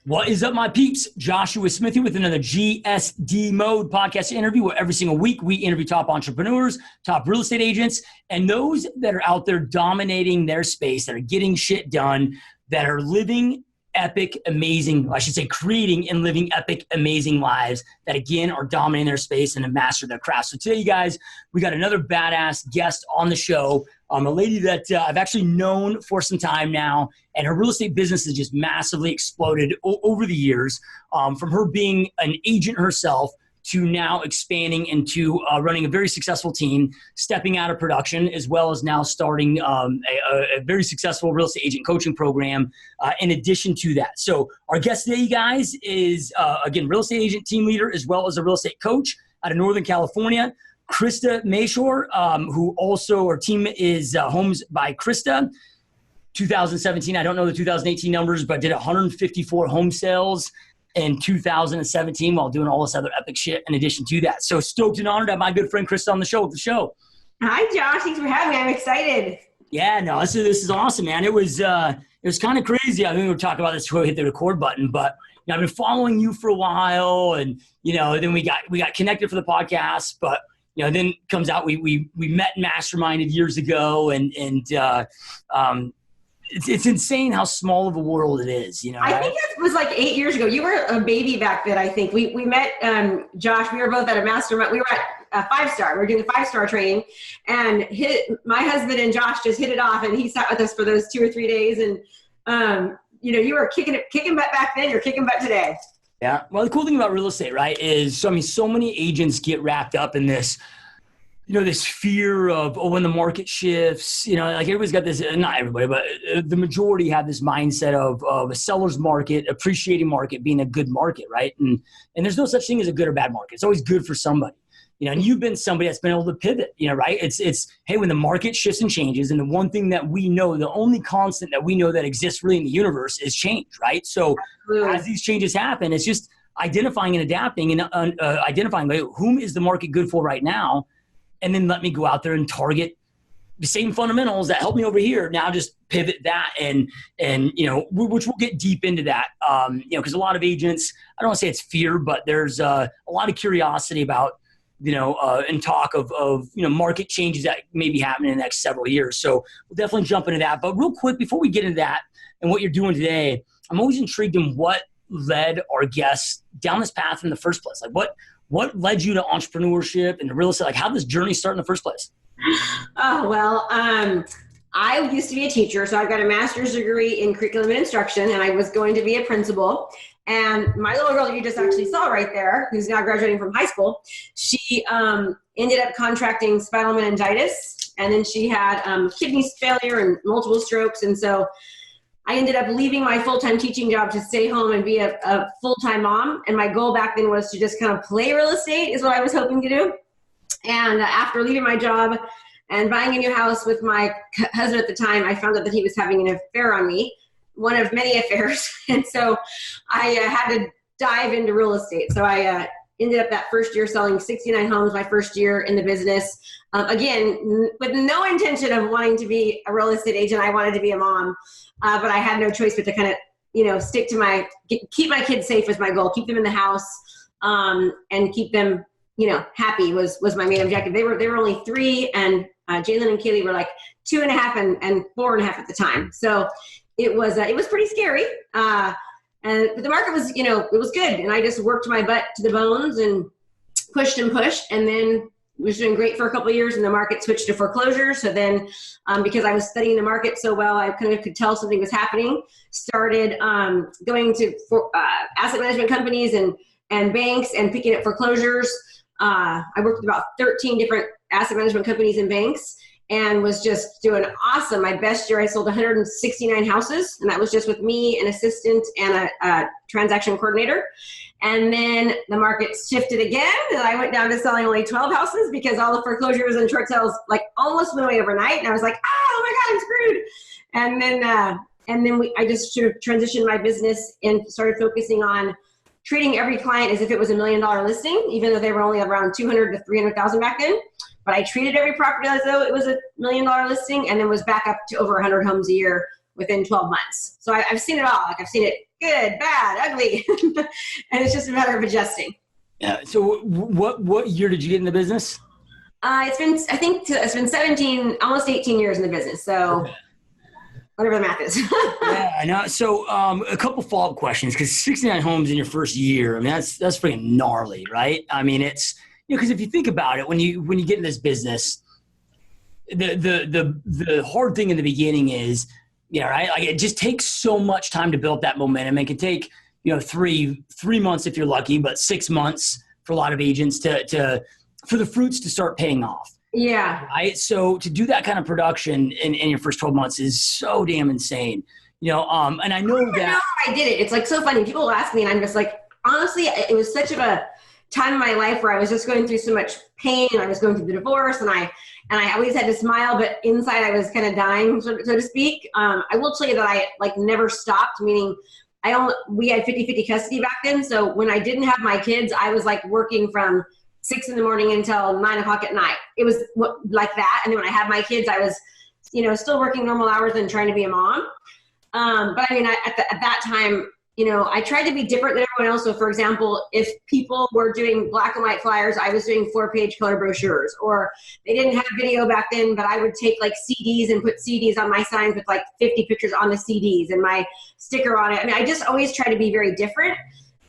What is up, my peeps? Joshua Smith here with another GSD Mode Podcast interview where every single week we interview top entrepreneurs, top real estate agents, and those that are out there dominating their space, that are getting shit done, that are living epic, amazing, I should say creating and living epic, amazing lives that, again, are dominating their space and have mastered their craft. So today, you guys, we got another badass guest on the show, a lady that I've actually known for some time now, and her real estate business has just massively exploded over the years, from her being an agent herself to now expanding into running a very successful team, stepping out of production, as well as now starting a very successful real estate agent coaching program in addition to that. So our guest today, you guys, is, again, real estate agent team leader, as well as a real estate coach out of Northern California, Krista Mashore, who also, our team is Homes by Krista. 2017, I don't know the 2018 numbers, but did 154 home sales in 2017 while doing all this other epic shit in addition to that. So stoked and honored to have my good friend Krista on the show with the show. Hi, Josh. Thanks for having me. I'm excited. Yeah, no, this is awesome, man. It was kind of crazy. I think we'll talk about this before we hit the record button, but you know, I've been following you for a while, and you know, then we got connected for the podcast, but you know, then comes out we met and masterminded years ago, and it's insane how small of a world it is, you know. I think it was like 8 years ago. You were a baby back then, I think. We met, Josh, we were both at a mastermind. We were at 5-star. We were doing the 5-star training. And my husband and Josh just hit it off, and he sat with us for those 2 or 3 days. And, you know, you were kicking butt back then. You're kicking butt today. Yeah. Well, the cool thing about real estate, right, is, so many agents get wrapped up in this, you know, this fear of, when the market shifts, you know, like everybody's got this, not everybody, but the majority have this mindset of a seller's market, appreciating market being a good market, right? And there's no such thing as a good or bad market. It's always good for somebody, you know, and you've been somebody that's been able to pivot, you know, right? It's, hey, when the market shifts and changes, and the one thing that we know, the only constant that we know that exists really in the universe is change, right? So Absolutely. As these changes happen, it's just identifying and adapting and identifying, like, whom is the market good for right now? And then let me go out there and target the same fundamentals that help me over here. Now just pivot that and you know, which we'll get deep into that. You know, because a lot of agents, I don't want to say it's fear, but there's a lot of curiosity about, you know, and talk of you know, market changes that may be happening in the next several years. So we'll definitely jump into that. But real quick, before we get into that and what you're doing today, I'm always intrigued in what led our guests down this path in the first place. Like what led you to entrepreneurship and to real estate? Like, how did this journey start in the first place? Oh, well, I used to be a teacher. So I've got a master's degree in curriculum and instruction, and I was going to be a principal. And my little girl that you just actually saw right there, who's now graduating from high school, she ended up contracting spinal meningitis, and then she had kidney failure and multiple strokes. And so I ended up leaving my full-time teaching job to stay home and be a full-time mom. And my goal back then was to just kind of play real estate is what I was hoping to do. And after leaving my job and buying a new house with my husband at the time, I found out that he was having an affair on me, one of many affairs. And so I had to dive into real estate. So I ended up that first year selling 69 homes, my first year in the business. Again, with no intention of wanting to be a real estate agent. I wanted to be a mom. But I had no choice but to kind of, you know, stick to keep my kids safe was my goal, keep them in the house, and keep them, you know, happy was my main objective. They were only 3, and Jalen and Kaylee were like 2.5 and 4.5 at the time. So it was pretty scary. But the market was, you know, it was good. And I just worked my butt to the bones and pushed, and then was doing great for a couple of years, and the market switched to foreclosure. So then, because I was studying the market so well, I kind of could tell something was happening. Started going to asset management companies and banks and picking up foreclosures. I worked with about 13 different asset management companies and banks, and was just doing awesome. My best year, I sold 169 houses, and that was just with me, an assistant, and a transaction coordinator. And then the market shifted again, and I went down to selling only 12 houses because all the foreclosures and short sales like almost went away overnight. And I was like, oh my God, I'm screwed. And then I just sort of transitioned my business and started focusing on treating every client as if it was $1 million listing, even though they were only around 200 to 300,000 back then. But I treated every property as though it was $1 million listing, and then was back up to over 100 homes a year within 12 months. So I've seen it all. Like, I've seen it good, bad, ugly. And it's just a matter of adjusting. Yeah. So what year did you get in the business? It's been 17, almost 18 years in the business. So whatever the math is. Yeah, I know. So a couple follow-up questions, because 69 homes in your first year, I mean, that's freaking gnarly, right? I mean, it's, because if you think about it, when you get in this business, the hard thing in the beginning is, right? Like, it just takes so much time to build that momentum. It can take, 3 months if you're lucky, but 6 months for a lot of agents for the fruits to start paying off. Yeah. Right. So to do that kind of production in your first 12 months is so damn insane, and I know that I did it. It's like so funny. People ask me and I'm just like, honestly, it was such of a time in my life where I was just going through so much pain. I was going through the divorce and I always had to smile, but inside I was kind of dying, so to speak. I will tell you that I never stopped, meaning we had 50-50 custody back then. So when I didn't have my kids, I was working from 6 a.m. until 9 o'clock at night. It was like that. And then when I had my kids, I was, still working normal hours and trying to be a mom. But I mean, at that time, I tried to be different than everyone else. So for example, if people were doing black and white flyers, I was doing 4-page color brochures, or they didn't have video back then, but I would take CDs and put CDs on my signs with 50 pictures on the CDs and my sticker on it. I mean, I just always try to be very different.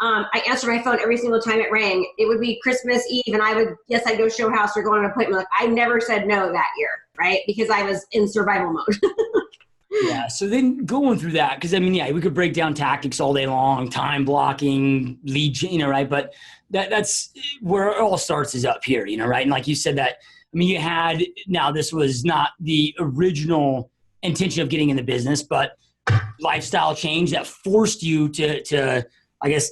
I answered my phone every single time it rang. It would be Christmas Eve and I'd go show house or go on an appointment. I never said no that year, right? Because I was in survival mode. Yeah. So then going through that, because I mean, we could break down tactics all day long, time blocking, lead, right? But that's where it all starts, is up here, right? And like you said that, I mean, now this was not the original intention of getting in the business, but lifestyle change that forced you to I guess,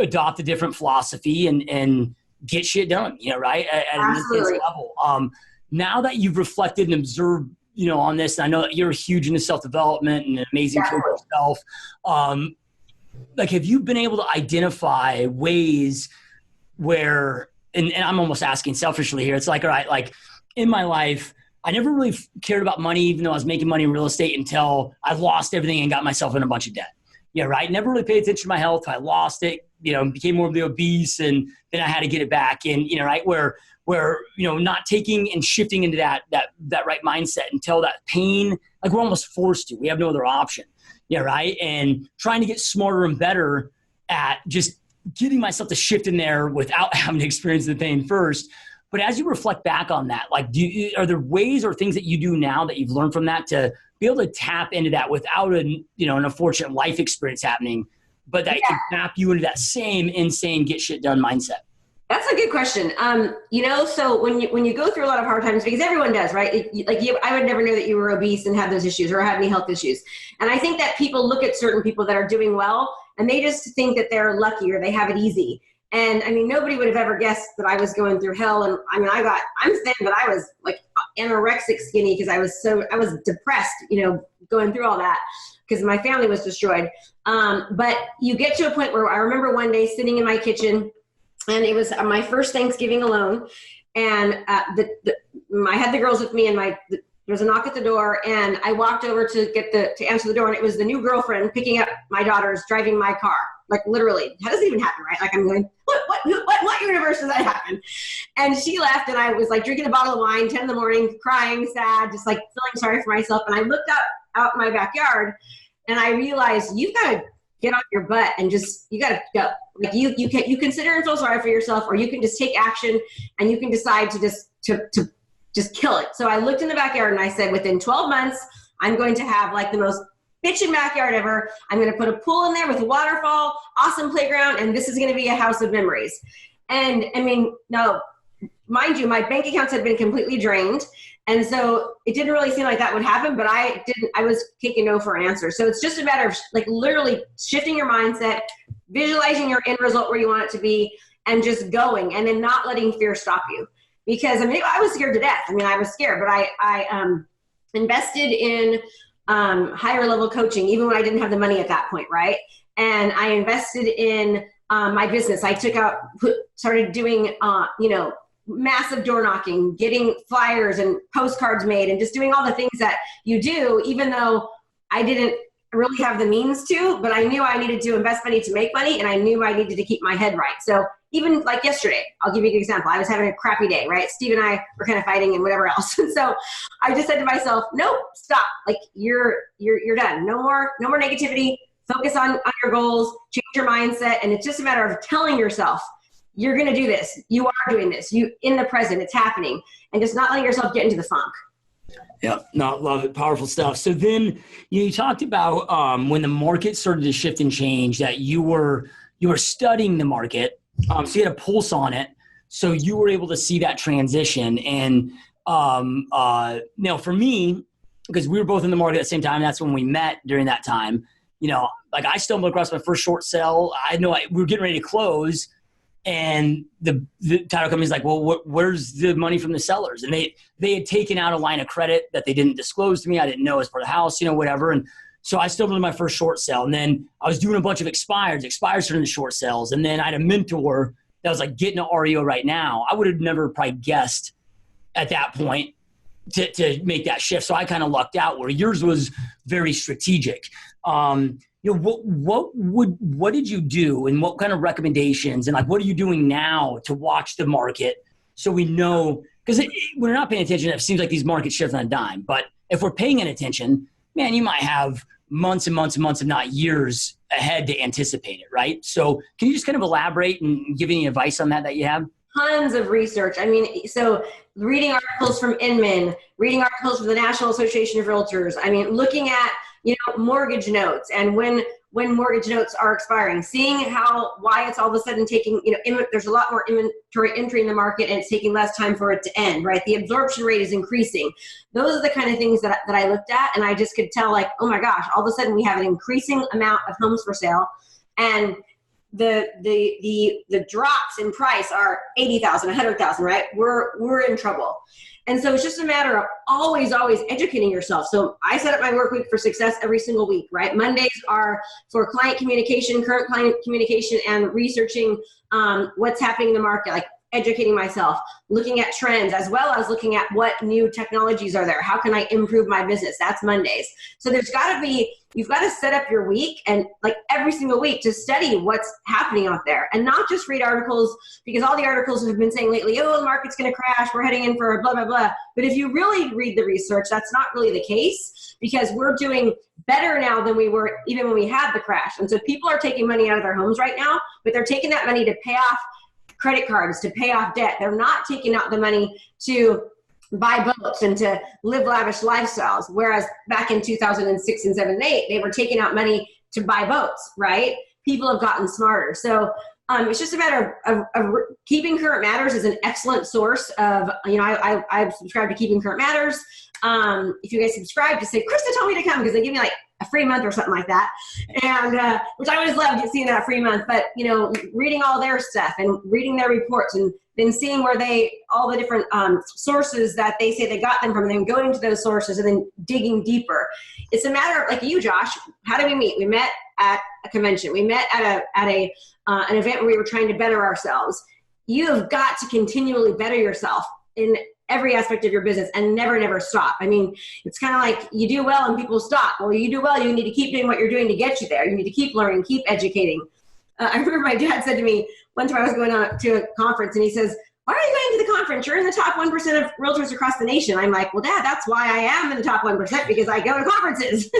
adopt a different philosophy and get shit done, right? At an intense level. Now that you've reflected and observed, on this, and I know that you're huge into self-development and an amazing coach yourself. Have you been able to identify ways where, and I'm almost asking selfishly here, it's all right, in my life, I never really cared about money, even though I was making money in real estate, until I lost everything and got myself in a bunch of debt. Yeah, right. Never really paid attention to my health. I lost it, became more of the obese, and then I had to get it back. And, right, where, not taking and shifting into that right mindset until that pain, we're almost forced to. We have no other option. Yeah, right. And trying to get smarter and better at just getting myself to shift in there without having to experience the pain first. But as you reflect back on that, are there ways or things that you do now that you've learned from that to be able to tap into that without an unfortunate life experience happening, but that can tap you into that same insane get shit done mindset? That's a good question. So when you go through a lot of hard times, because everyone does, right? I would never know that you were obese and had those issues or had any health issues. And I think that people look at certain people that are doing well and they just think that they're lucky or they have it easy. And I mean, nobody would have ever guessed that I was going through hell. And I mean, I'm thin, but I was anorexic skinny because I was depressed, going through all that because my family was destroyed. But you get to a point where I remember one day sitting in my kitchen, and it was my first Thanksgiving alone. And I had the girls with me, and there was a knock at the door, and I walked over to answer the door, and it was the new girlfriend picking up my daughters, driving my car. Literally, that doesn't even happen, right? I'm going, what universe does that happen? And she left, and I was drinking a bottle of wine, 10 in the morning, crying, sad, just feeling sorry for myself. And I looked out my backyard, and I realized you've got to get off your butt and you got to go. You consider and feel sorry for yourself, or you can just take action, and you can decide to just kill it. So I looked in the backyard, and I said, within 12 months, I'm going to have the most bitchin' backyard ever. I'm going to put a pool in there with a waterfall, awesome playground, and this is going to be a house of memories. And I mean, no, mind you, my bank accounts had been completely drained. And so it didn't really seem like that would happen, but I was taking no for an answer. So it's just a matter of literally shifting your mindset, visualizing your end result where you want it to be, and just going, and then not letting fear stop you. Because I mean, I was scared to death. I mean, I was scared, but I invested in higher level coaching, even when I didn't have the money at that point. Right. And I invested in my business. I started doing, massive door knocking, getting flyers and postcards made, and just doing all the things that you do, even though I didn't really have the means to, but I knew I needed to invest money to make money, and I knew I needed to keep my head right. So even like yesterday, I'll give you an example. I was having a crappy day, right? Steve and I were kind of fighting and whatever else. And so I just said to myself, nope, stop. Like you're done. No more negativity. Focus on your goals, change your mindset. And it's just a matter of telling yourself, you're going to do this. You are doing this. You in the present, it's happening, and just not letting yourself get into the funk. Yeah, no, love it. Powerful stuff. So then you talked about when the market started to shift and change, that you were studying the market. So you had a pulse on it. So you were able to see that transition. And for me, because we were both in the market at the same time, that's when we met during that time. Like I stumbled across my first short sell. I know we were getting ready to close. And the title company's like, well, where's the money from the sellers? And they had taken out a line of credit that they didn't disclose to me. I didn't know as part of the house, whatever. And so I still did my first short sale. And then I was doing a bunch of expires turned into short sales. And then I had a mentor that was like, getting an REO right now. I would have never probably guessed at that point to make that shift. So I kind of lucked out, where yours was very strategic. What did you do, and what kind of recommendations, and like what are you doing now to watch the market so we know? Because when we're not paying attention, it seems like these markets shift on a dime. But if we're paying attention, man, you might have months and months and months, if not years ahead to anticipate it, right? So can you just kind of elaborate and give any advice on that you have? Tons of research. I mean, so reading articles from Inman, reading articles from the National Association of Realtors. I mean, looking at mortgage notes, and when mortgage notes are expiring, seeing why it's all of a sudden taking, there's a lot more inventory entering the market, and it's taking less time for it to end, right? The absorption rate is increasing. Those are the kind of things that I looked at, and I just could tell, like, oh my gosh, all of a sudden we have an increasing amount of homes for sale, and the drops in price are 80,000, 100,000, right? We're in trouble. And so it's just a matter of always educating yourself. So I set up my work week for success every single week, right? Mondays are for client communication, current client communication, and researching what's happening in the market, like educating myself, looking at trends, as well as looking at what new technologies are there. How can I improve my business? That's Mondays. So you've got to set up your week, and like every single week, to study what's happening out there, and not just read articles, because all the articles have been saying lately, oh, the market's going to crash, we're heading in for blah, blah, blah. But if you really read the research, that's not really the case, because we're doing better now than we were even when we had the crash. And so people are taking money out of their homes right now, but they're taking that money to pay off credit cards, to pay off debt. They're not taking out the money to buy boats and to live lavish lifestyles. Whereas back in 2006 and 7 and 8, they were taking out money to buy boats, right? People have gotten smarter. So it's just a matter of Keeping Current Matters is an excellent source of, I've subscribed to Keeping Current Matters. If you guys subscribe, just say, Krista told me to come, because they give me like a free month or something like that. And, which I always loved seeing that free month, but reading all their stuff and reading their reports, and then seeing where all the different sources that they say they got them from, and then going to those sources and then digging deeper. It's a matter of, like you, Josh, how did we meet? We met at a convention. We met at an event where we were trying to better ourselves. You have got to continually better yourself in every aspect of your business, and never stop. I mean, it's kind of like you do well and people stop. Well, you do well, you need to keep doing what you're doing to get you there. You need to keep learning, keep educating. I remember my dad said to me one time, I was going on to a conference, and he says, why are you going to the conference? You're in the top 1% of realtors across the nation. I'm like, well, Dad, that's why I am in the top 1%, because I go to conferences,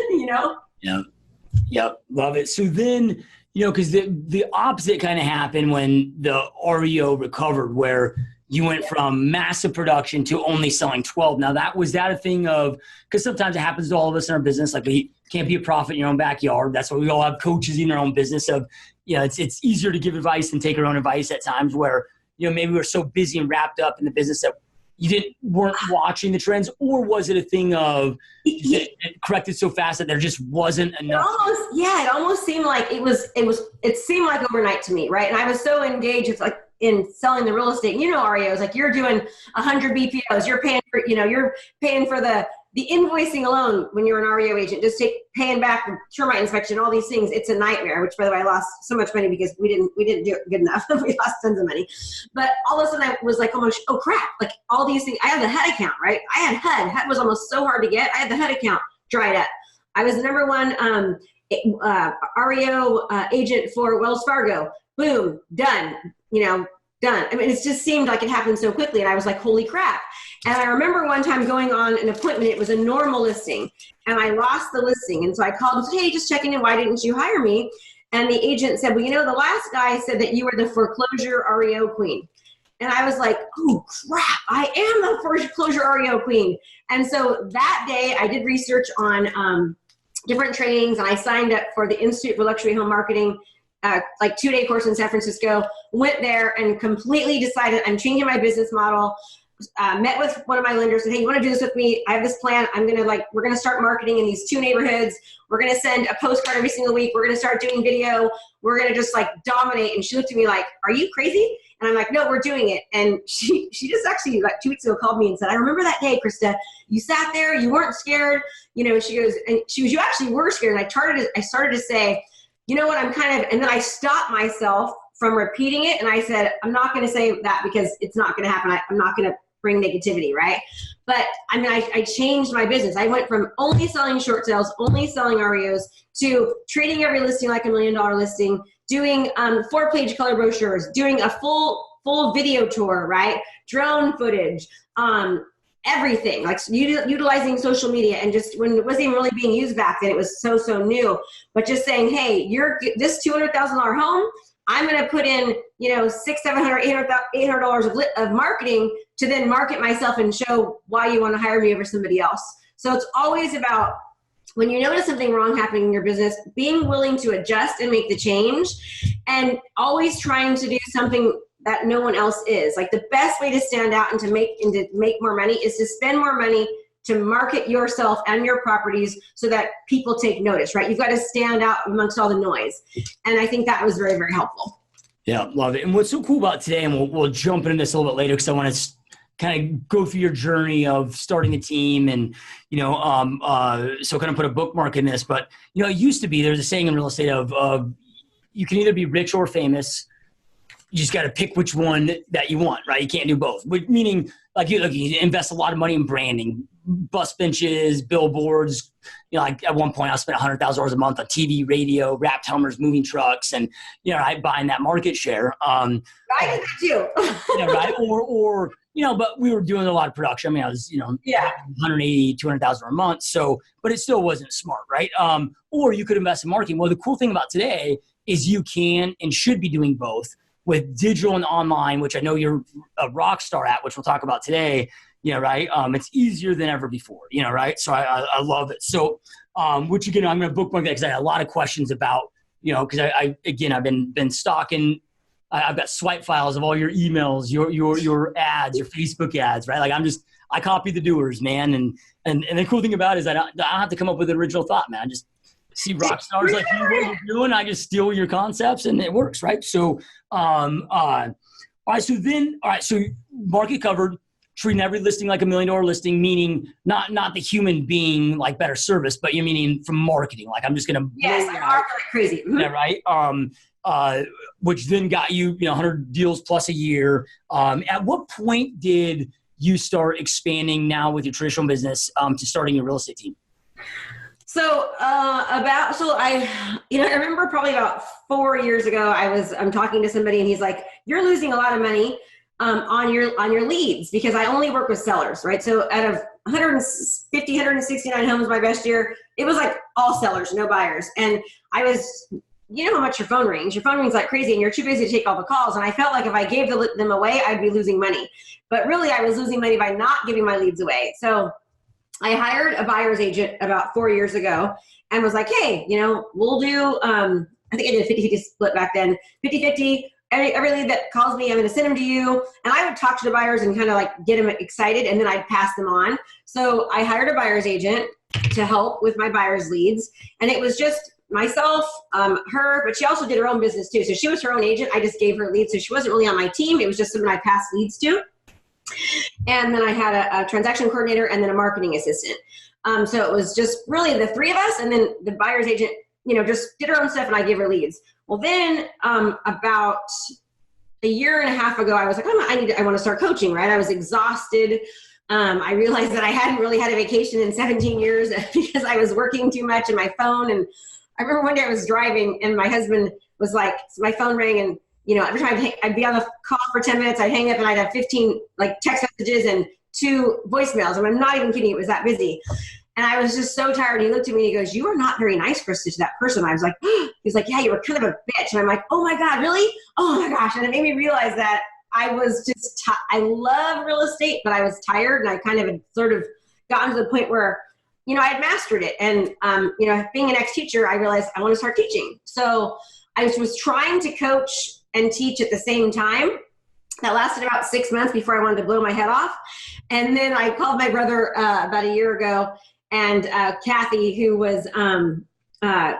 Yep. Love it. So then, because the opposite kind of happened when the REO recovered, where you went from massive production to only selling 12. Now, was that a thing of, because sometimes it happens to all of us in our business, like we can't be a prophet in your own backyard. That's why we all have coaches in our own business of, it's easier to give advice than take our own advice at times, where, maybe we're so busy and wrapped up in the business that you weren't watching the trends. Or was it a thing of it corrected so fast that there just wasn't enough? It almost seemed like it seemed like overnight to me, right? And I was so engaged. It's like in selling the real estate, REOs, like you're doing 100 BPOs, you're paying for the invoicing alone when you're an REO agent, just paying back the termite inspection, all these things. It's a nightmare, which, by the way, I lost so much money because we didn't do it good enough. We lost tons of money. But all of a sudden I was like, oh crap, like all these things. I had the HUD account, right? I had HUD. HUD was almost so hard to get. I had the HUD account dried up. I was the number one REO agent for Wells Fargo. Boom, done, done. I mean, it just seemed like it happened so quickly. And I was like, holy crap. And I remember one time going on an appointment, it was a normal listing, and I lost the listing. And so I called and said, hey, just checking in, why didn't you hire me? And the agent said, well, the last guy said that you were the foreclosure REO queen. And I was like, oh crap, I am the foreclosure REO queen. And so that day I did research on different trainings, and I signed up for the Institute for Luxury Home Marketing, like 2-day course in San Francisco, went there and completely decided I'm changing my business model. Met with one of my lenders, said, hey, you want to do this with me? I have this plan. We're going to start marketing in these 2 neighborhoods. We're going to send a postcard every single week. We're going to start doing video. We're going to just dominate. And she looked at me like, are you crazy? And I'm like, no, we're doing it. And she just actually 2 weeks ago called me and said, I remember that day, Krista, you sat there, you weren't scared. She goes, you actually were scared. And I started to say, you know what, and then I stopped myself from repeating it. And I said, I'm not going to say that because it's not going to happen. I'm not going to bring negativity, right? But I changed my business. I went from only selling short sales, only selling REOs, to treating every listing like $1 million listing, doing 4-page color brochures, doing a full video tour, right? Drone footage, everything, utilizing social media, and just when it wasn't even really being used back then, it was so new. But just saying, hey, this $200,000 home, I'm going to put in, $600, $700, $800 of marketing to then market myself and show why you want to hire me over somebody else. So it's always about, when you notice something wrong happening in your business, being willing to adjust and make the change, and always trying to do something that no one else is. Like, the best way to stand out and to make more money is to spend more money to market yourself and your properties so that people take notice, right? You've got to stand out amongst all the noise. And I think that was very, very helpful. Yeah, love it. And what's so cool about today, and we'll jump into this a little bit later because I want to kind of go through your journey of starting a team and, so kind of put a bookmark in this. But, it used to be, there's a saying in real estate of you can either be rich or famous. You just got to pick which one that you want, right? You can't do both. Meaning, you invest a lot of money in branding, bus benches, billboards. At one point I spent $100,000 a month on TV, radio, wrapped Hummers, moving trucks, and buying that market share. I did that too. Right? Or but we were doing a lot of production. I was 180, 200,000 a month. So, but it still wasn't smart, right? Or you could invest in marketing. Well, the cool thing about today is you can and should be doing both with digital and online, which I know you're a rock star at, which we'll talk about today. Right? It's easier than ever before, right? So I love it. So, which again, I'm going to bookmark that because I had a lot of questions about, because I've been stalking. I've got swipe files of all your emails, your ads, your Facebook ads, right? I copy the doers, man. And the cool thing about it is I don't have to come up with an original thought, man. I just see rock stars like you guys are doing. I just steal your concepts and it works, right? So, all right. So market covered, treating every listing like $1 million listing, meaning not the human being like better service, but you meaning from marketing. Like, I'm just going to market like crazy. Mm-hmm. Yeah, right. Which then got you, 100 deals plus a year. At what point did you start expanding now with your traditional business to starting your real estate team? So I remember probably about 4 years ago, I'm talking to somebody and he's like, you're losing a lot of money on your leads, because I only work with sellers, right? So out of 169 homes my best year, it was like all sellers, no buyers. And I was, how much your phone rings? Your phone rings like crazy and you're too busy to take all the calls. And I felt like if I gave them away, I'd be losing money. But really I was losing money by not giving my leads away. So I hired a buyer's agent about 4 years ago and was like, hey, we'll do, I think I did a 50-50 split back then, 50-50. Every lead that calls me, I'm going to send them to you. And I would talk to the buyers and kind of get them excited, and then I'd pass them on. So I hired a buyer's agent to help with my buyer's leads. And it was just myself, her, but she also did her own business too. So she was her own agent. I just gave her leads. So she wasn't really on my team. It was just someone I passed leads to. And then I had a transaction coordinator and then a marketing assistant. So it was just really the 3 of us. And then the buyer's agent, just did her own stuff and I gave her leads. Well, then about a year and a half ago, I was like, I want to start coaching, right? I was exhausted. I realized that I hadn't really had a vacation in 17 years because I was working too much on my phone. And I remember one day I was driving and my husband was like, so my phone rang, and every time I'd be on the call for 10 minutes, I'd hang up and I'd have 15 like text messages and 2 voicemails. And I'm not even kidding. It was that busy. And I was just so tired. He looked at me and he goes, "You are not very nice, Krista, to that person." I was like, he's like, "Yeah, you were kind of a bitch." And I'm like, "Oh my God, really? Oh my gosh." And it made me realize that I was just, I love real estate, but I was tired, and I kind of had sort of gotten to the point where, I had mastered it. And, being an ex-teacher, I realized I want to start teaching. So I was trying to coach and teach at the same time. That lasted about 6 months before I wanted to blow my head off. And then I called my brother about a year ago, and Kathy, who was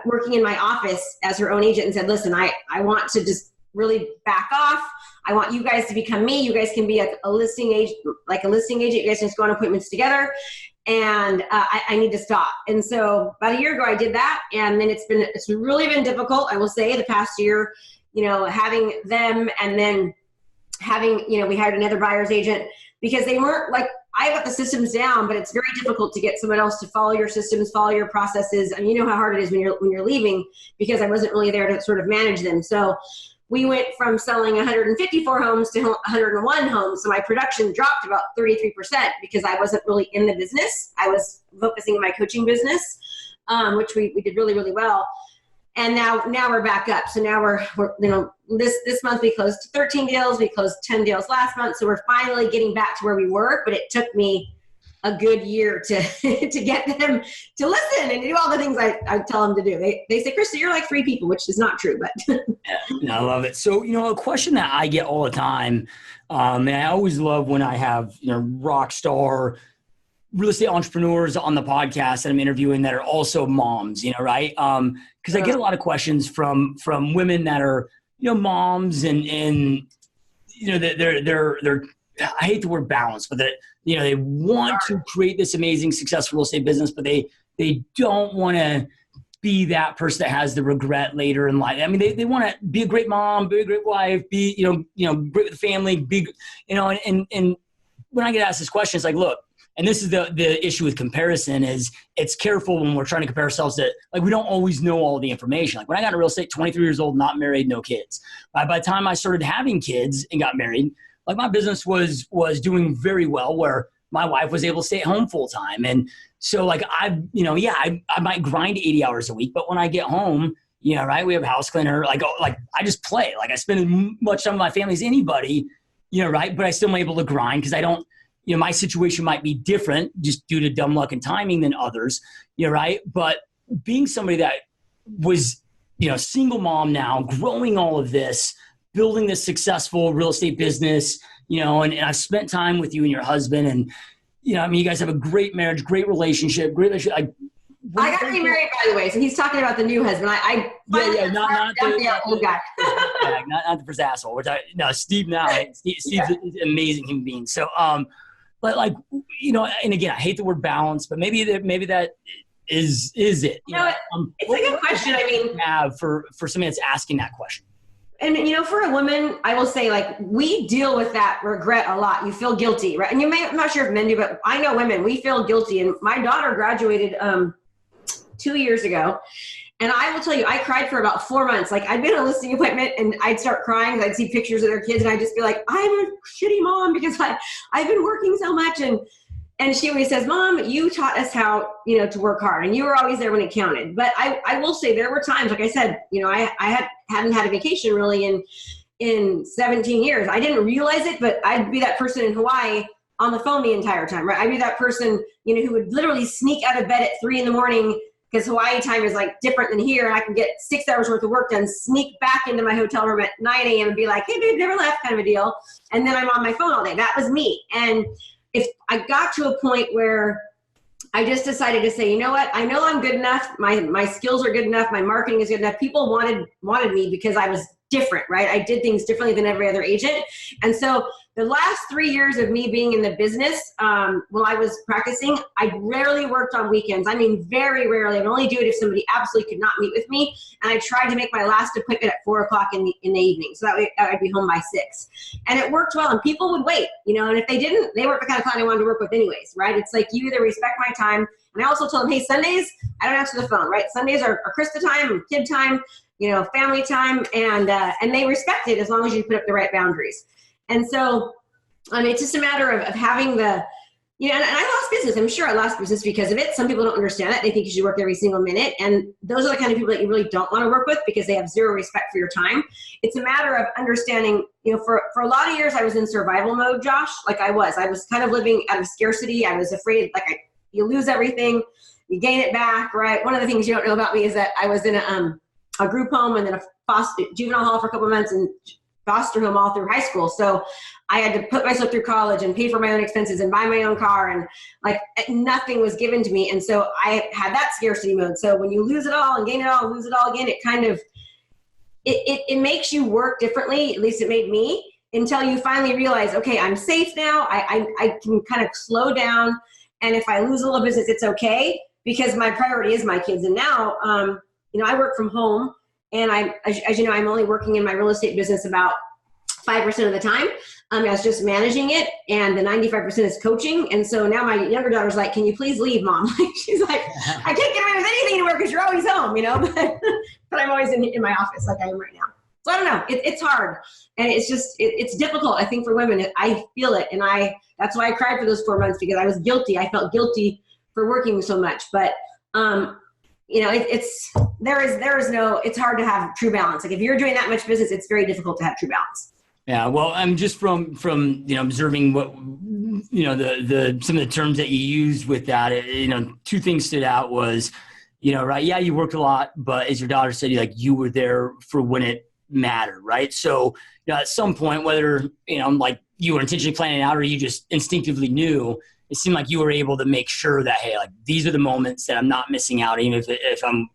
working in my office as her own agent, and said, "Listen, I want to just really back off. I want you guys to become me. You guys can be a listing agent, like a listing agent. You guys can just go on appointments together. And I need to stop." And so about a year ago, I did that. And then it's really been difficult, I will say, the past year, having them, and then having, we hired another buyer's agent, because they weren't like, I got the systems down, but it's very difficult to get someone else to follow your systems, follow your processes. And you know how hard it is when you're leaving, because I wasn't really there to sort of manage them. So we went from selling 154 homes to 101 homes. So my production dropped about 33% because I wasn't really in the business. I was focusing on my coaching business, which we did really, really well. And now we're back up. So now we're this month we closed 13 deals. We closed 10 deals last month. So we're finally getting back to where we were, but it took me a good year to get them to listen and do all the things I tell them to do. They say, "Krista, you're like 3 people," which is not true, but. I love it. So, a question that I get all the time, and I always love when I have, rock star real estate entrepreneurs on the podcast that I'm interviewing that are also moms, right? Because I get a lot of questions from women that are, moms and they're I hate the word balance, but they want to create this amazing, successful real estate business, but they don't want to be that person that has the regret later in life. I mean, they want to be a great mom, be a great wife, be, great with the family, be, and when I get asked this question, it's like, look, and this is the issue with comparison, is it's careful when we're trying to compare ourselves to, like, we don't always know all the information. Like when I got into real estate, 23 years old, not married, no kids. By the time I started having kids and got married, like my business was doing very well, where my wife was able to stay at home full time. And so like I might grind 80 hours a week, but when I get home, right, we have a house cleaner, like I just play, like I spend as much time with my family as anybody, right. But I still am able to grind because I don't, my situation might be different just due to dumb luck and timing than others, right. But being somebody that was, single mom now, growing all of this, building this successful real estate business, and I've spent time with you and your husband, and, you guys have a great marriage, great relationship. I got remarried, by the way, so he's talking about the new husband. Not the old guy. not the first asshole. Steve now. Steve's an amazing human being. So, but like, and again, I hate the word balance, but maybe that is it. It's a good question. I mean, have for somebody that's asking that question. And, for a woman, I will say, like, we deal with that regret a lot. You feel guilty, right? And I'm not sure if men do, but I know women, we feel guilty. And my daughter graduated 2 years ago. And I will tell you, I cried for about 4 months. Like, I'd been on a listing appointment and I'd start crying. I'd see pictures of their kids and I'd just be like, I'm a shitty mom because I've been working so much. And she always says, "Mom, you taught us how, to work hard, and you were always there when it counted." But I will say there were times, like I said, I hadn't had a vacation really in 17 years. I didn't realize it, but I'd be that person in Hawaii on the phone the entire time, right? I'd be that person, who would literally sneak out of bed at 3 a.m, because Hawaii time is like different than here. And I can get 6 hours worth of work done, sneak back into my hotel room at 9 a.m. and be like, "Hey babe, never left," kind of a deal. And then I'm on my phone all day. That was me. And if I got to a point where I just decided to say, you know what, I know I'm good enough. My skills are good enough. My marketing is good enough. People wanted me because I was different, right? I did things differently than every other agent. And so the last 3 years of me being in the business, while I was practicing, I rarely worked on weekends. I mean, very rarely. I would only do it if somebody absolutely could not meet with me. And I tried to make my last appointment at 4:00 in the evening. So that way I'd be home by 6. And it worked well. And people would wait, and if they didn't, they weren't the kind of client I wanted to work with anyways, right? It's like, you either respect my time. And I also told them, hey, Sundays, I don't answer the phone, right? Sundays are Krista time, kid time, family time. And they respect it as long as you put up the right boundaries. And so, it's just a matter of having and I lost business. I'm sure I lost business because of it. Some people don't understand it. They think you should work every single minute. And those are the kind of people that you really don't want to work with because they have zero respect for your time. It's a matter of understanding, for a lot of years, I was in survival mode, Josh. Like I was kind of living out of scarcity. I was afraid, you lose everything, you gain it back, right? One of the things you don't know about me is that I was in a group home and then a juvenile hall for a couple of months and foster home all through high school. So I had to put myself through college and pay for my own expenses and buy my own car, and nothing was given to me. And so I had that scarcity mode. So when you lose it all and gain it all, lose it all again, it kind of, it makes you work differently. At least it made me, until you finally realize, okay, I'm safe now. I can kind of slow down. And if I lose a little business, it's okay because my priority is my kids. And now, I work from home. And as you know, I'm only working in my real estate business about 5% of the time. I was just managing it, and the 95% is coaching. And so now my younger daughter's like, "Can you please leave, Mom?" She's like, "I can't get away with anything anymore because you're always home, But I'm always in my office like I am right now. So I don't know. It's hard, and it's just it's difficult. I think for women, I feel it, and that's why I cried for those 4 months because I was guilty. I felt guilty for working so much, but it's hard to have true balance. Like if you're doing that much business, it's very difficult to have true balance. Yeah. Well, I'm just from observing what, some of the terms that you used with that, two things stood out was, right. Yeah. You worked a lot, but as your daughter said, you were there for when it mattered. Right. So, at some point, whether, you were intentionally planning it out or you just instinctively knew, it seemed like you were able to make sure that, hey, these are the moments that I'm not missing out. Even if I'm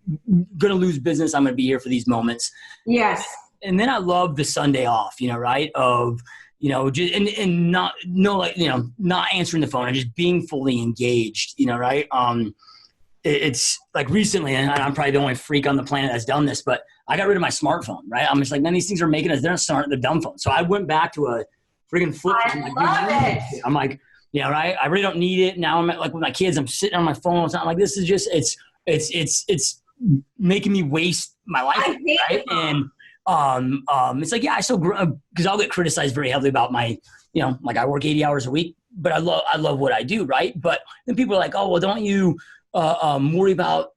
going to lose business, I'm going to be here for these moments. Yes. And then I love the Sunday off, right? Of, just, and not answering the phone and just being fully engaged, right? It's like recently, and I'm probably the only freak on the planet that's done this, but I got rid of my smartphone, right? I'm just like, none of these things are making us, they're not smart, they're dumb phones. So I went back to a friggin' flip phone. I love it. I'm like, right? I really don't need it. Now I'm with my kids, I'm sitting on my phone. It's not like, this is just, it's making me waste my life, right? And it's like, yeah, I still, because I'll get criticized very heavily about my, I work 80 hours a week, but I love what I do. Right. But then people are like, oh, well, don't you, worry about,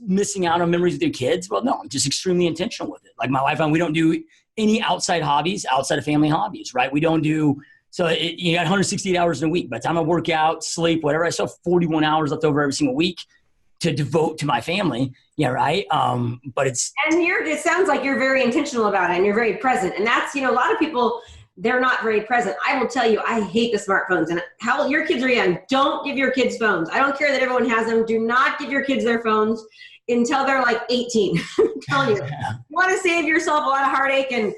missing out on memories with your kids? Well, no, I'm just extremely intentional with it. Like my wife and we don't do any outside hobbies outside of family hobbies. Right. We don't do, so you got 168 hours in a week. By the time I work out, sleep, whatever, I still have 41 hours left over every single week to devote to my family. Yeah. Right. But it sounds like you're very intentional about it and you're very present. And that's, a lot of people, they're not very present. I will tell you, I hate the smartphones. And how your kids are young, don't give your kids phones. I don't care that everyone has them. Do not give your kids their phones until they're like 18. I'm telling you, you want to save yourself a lot of heartache and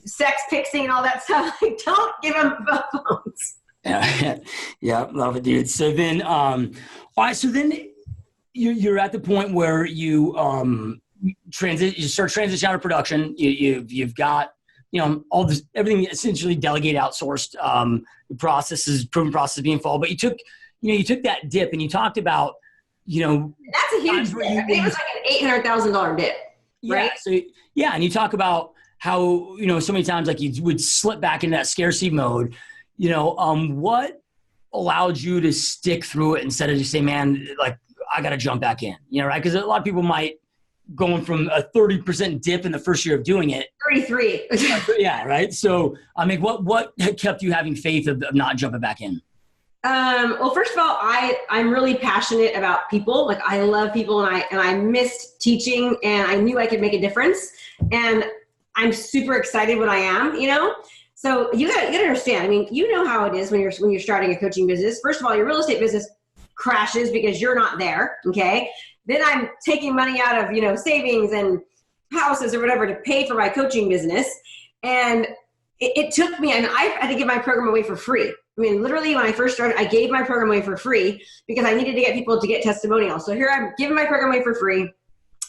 sex pixing and all that stuff. Don't give them phones. Yeah. Love it, dude. So then, all right. So then, you're at the point where you you start transitioning out of production. You've got all this, everything essentially delegated, outsourced. The proven process being followed. But you took that dip and you talked about that's a huge dip. It was like an $800,000 dip, right? Yeah, so and you talk about how so many times you would slip back into that scarcity mode. What allowed you to stick through it instead of just say, man, I got to jump back in, right? Because a lot of people might going from a 30% dip in the first year of doing it. 33. Yeah. Right. So, what kept you having faith of not jumping back in? Well, first of all, I'm really passionate about people. I love people and I missed teaching and I knew I could make a difference and I'm super excited when I am, so you gotta understand, how it is when you're starting a coaching business. First of all, your real estate business crashes because you're not there. Okay. Then I'm taking money out of, savings and houses or whatever to pay for my coaching business. And it took me, and I had to give my program away for free. I mean, literally when I first started, I gave my program away for free because I needed to get people to get testimonials. So here I'm giving my program away for free.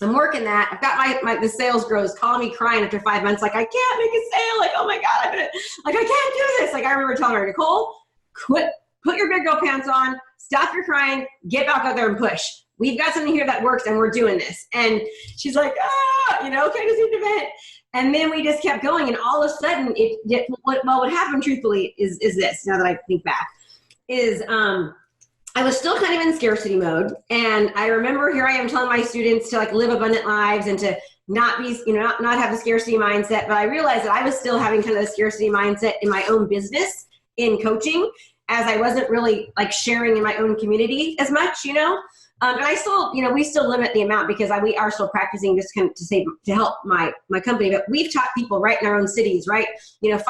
I'm working that. I've got the sales girl is calling me crying after 5 months. Like, I can't make a sale. Like, oh my God, I can't do this. Like, I remember telling her, Nicole, put your big girl pants on, stop your crying, get back out there and push. We've got something here that works and we're doing this. And she's like, okay, I just need to vent. And then we just kept going. And all of a sudden what happened truthfully is this, now that I think back, is I was still kind of in scarcity mode. And I remember here I am telling my students to like live abundant lives and to not be, not have the scarcity mindset. But I realized that I was still having kind of the scarcity mindset in my own business in coaching, as I wasn't really like sharing in my own community as much, and I still, we still limit the amount because we are still practicing just kind of to help my company. But we've taught people right in our own cities, right? 5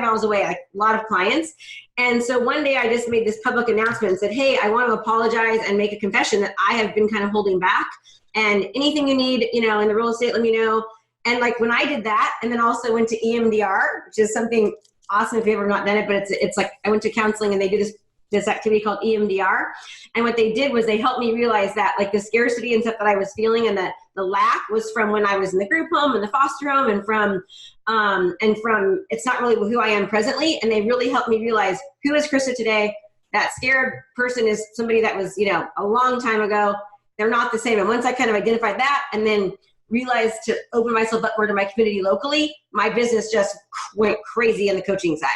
miles away, like a lot of clients. And so one day I just made this public announcement and said, hey, I want to apologize and make a confession that I have been kind of holding back. And anything you need, in the real estate, let me know. And like when I did that, and then also went to EMDR, which is something awesome if you've ever not done it, but it's like I went to counseling and they do this activity called EMDR. And what they did was they helped me realize that like the scarcity and stuff that I was feeling and the lack was from when I was in the group home and the foster home and from it's not really who I am presently. And they really helped me realize who is Krista today. That scared person is somebody that was, a long time ago. They're not the same. And once I kind of identified that and then realized to open myself up more to my community locally, my business just went crazy on the coaching side.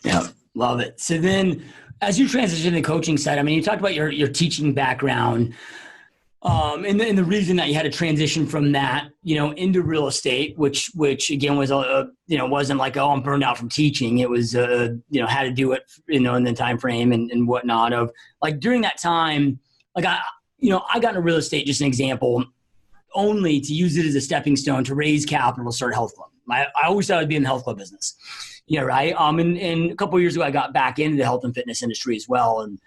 Yeah, love it. So then as you transition to the coaching side, I mean, you talked about your teaching background and the reason that you had to transition from that, into real estate, which again was, wasn't like, oh, I'm burned out from teaching. It was, how to do it, in the time frame and whatnot of like during that time, like I got into real estate, just an example, only to use it as a stepping stone to raise capital to start a health club. I always thought I'd be in the health club business. Yeah, right. And a couple of years ago, I got back into the health and fitness industry as well. And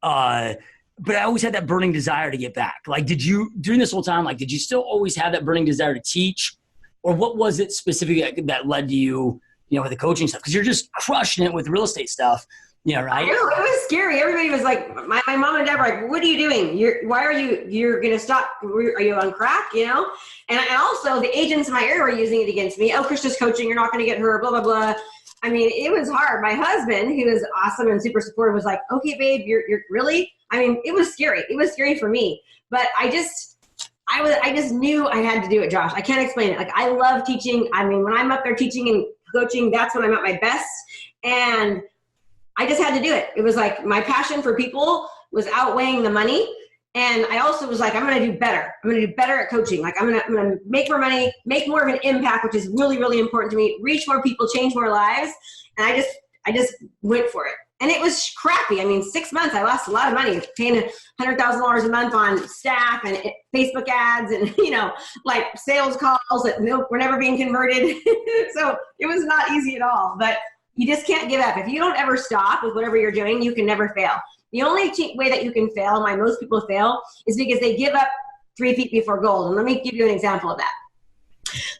but I always had that burning desire to get back. Like, during this whole time, like, did you still always have that burning desire to teach, or what was it specifically that led to you, with the coaching stuff? Because you're just crushing it with real estate stuff. Yeah, right. I know, it was scary. Everybody was like, my mom and dad were like, what are you doing? You're going to stop. Are you on crack? And also the agents in my area were using it against me. Oh, Krista's coaching. You're not going to get her, blah, blah, blah. I mean, it was hard. My husband, who is awesome and super supportive, was like, okay, babe, you're really, I mean, it was scary. It was scary for me, but I just knew I had to do it, Josh. I can't explain it. Like, I love teaching. I mean, when I'm up there teaching and coaching, that's when I'm at my best. And I just had to do it. It was like my passion for people was outweighing the money. And I also was like, I'm going to do better. I'm going to do better at coaching. Like I'm going to make more money, make more of an impact, which is really, really important to me, reach more people, change more lives. And I just went for it. And it was crappy. I mean, 6 months, I lost a lot of money, paying $100,000 a month on staff and Facebook ads and, like sales calls that were never being converted. So it was not easy at all, but you just can't give up. If you don't ever stop with whatever you're doing, you can never fail. The only way that you can fail, and why most people fail, is because they give up 3 feet before gold. And let me give you an example of that.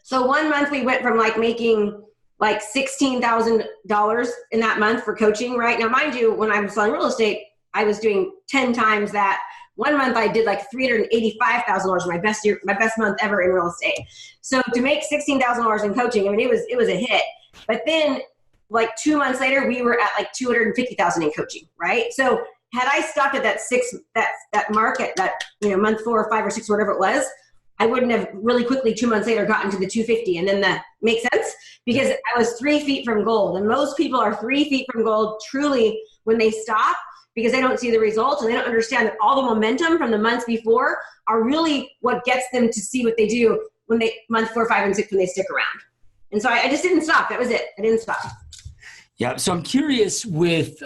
So 1 month we went from like making like $16,000 in that month for coaching, right? Now, mind you, when I was selling real estate, I was doing 10 times that. 1 month I did like $385,000, my best month ever in real estate. So to make $16,000 in coaching, I mean, it was a hit. But then like 2 months later, we were at like $250,000 in coaching, right? So had I stopped at that mark at that, month 4 or 5 or 6, or whatever it was, I wouldn't have really quickly 2 months later gotten to the 250. And then that makes sense because I was 3 feet from gold. And most people are 3 feet from gold truly when they stop because they don't see the results and they don't understand that all the momentum from the months before are really what gets them to see what they do when they month 4, 5, and 6, when they stick around. And so I just didn't stop. That was it. I didn't stop. Yeah. So I'm curious with,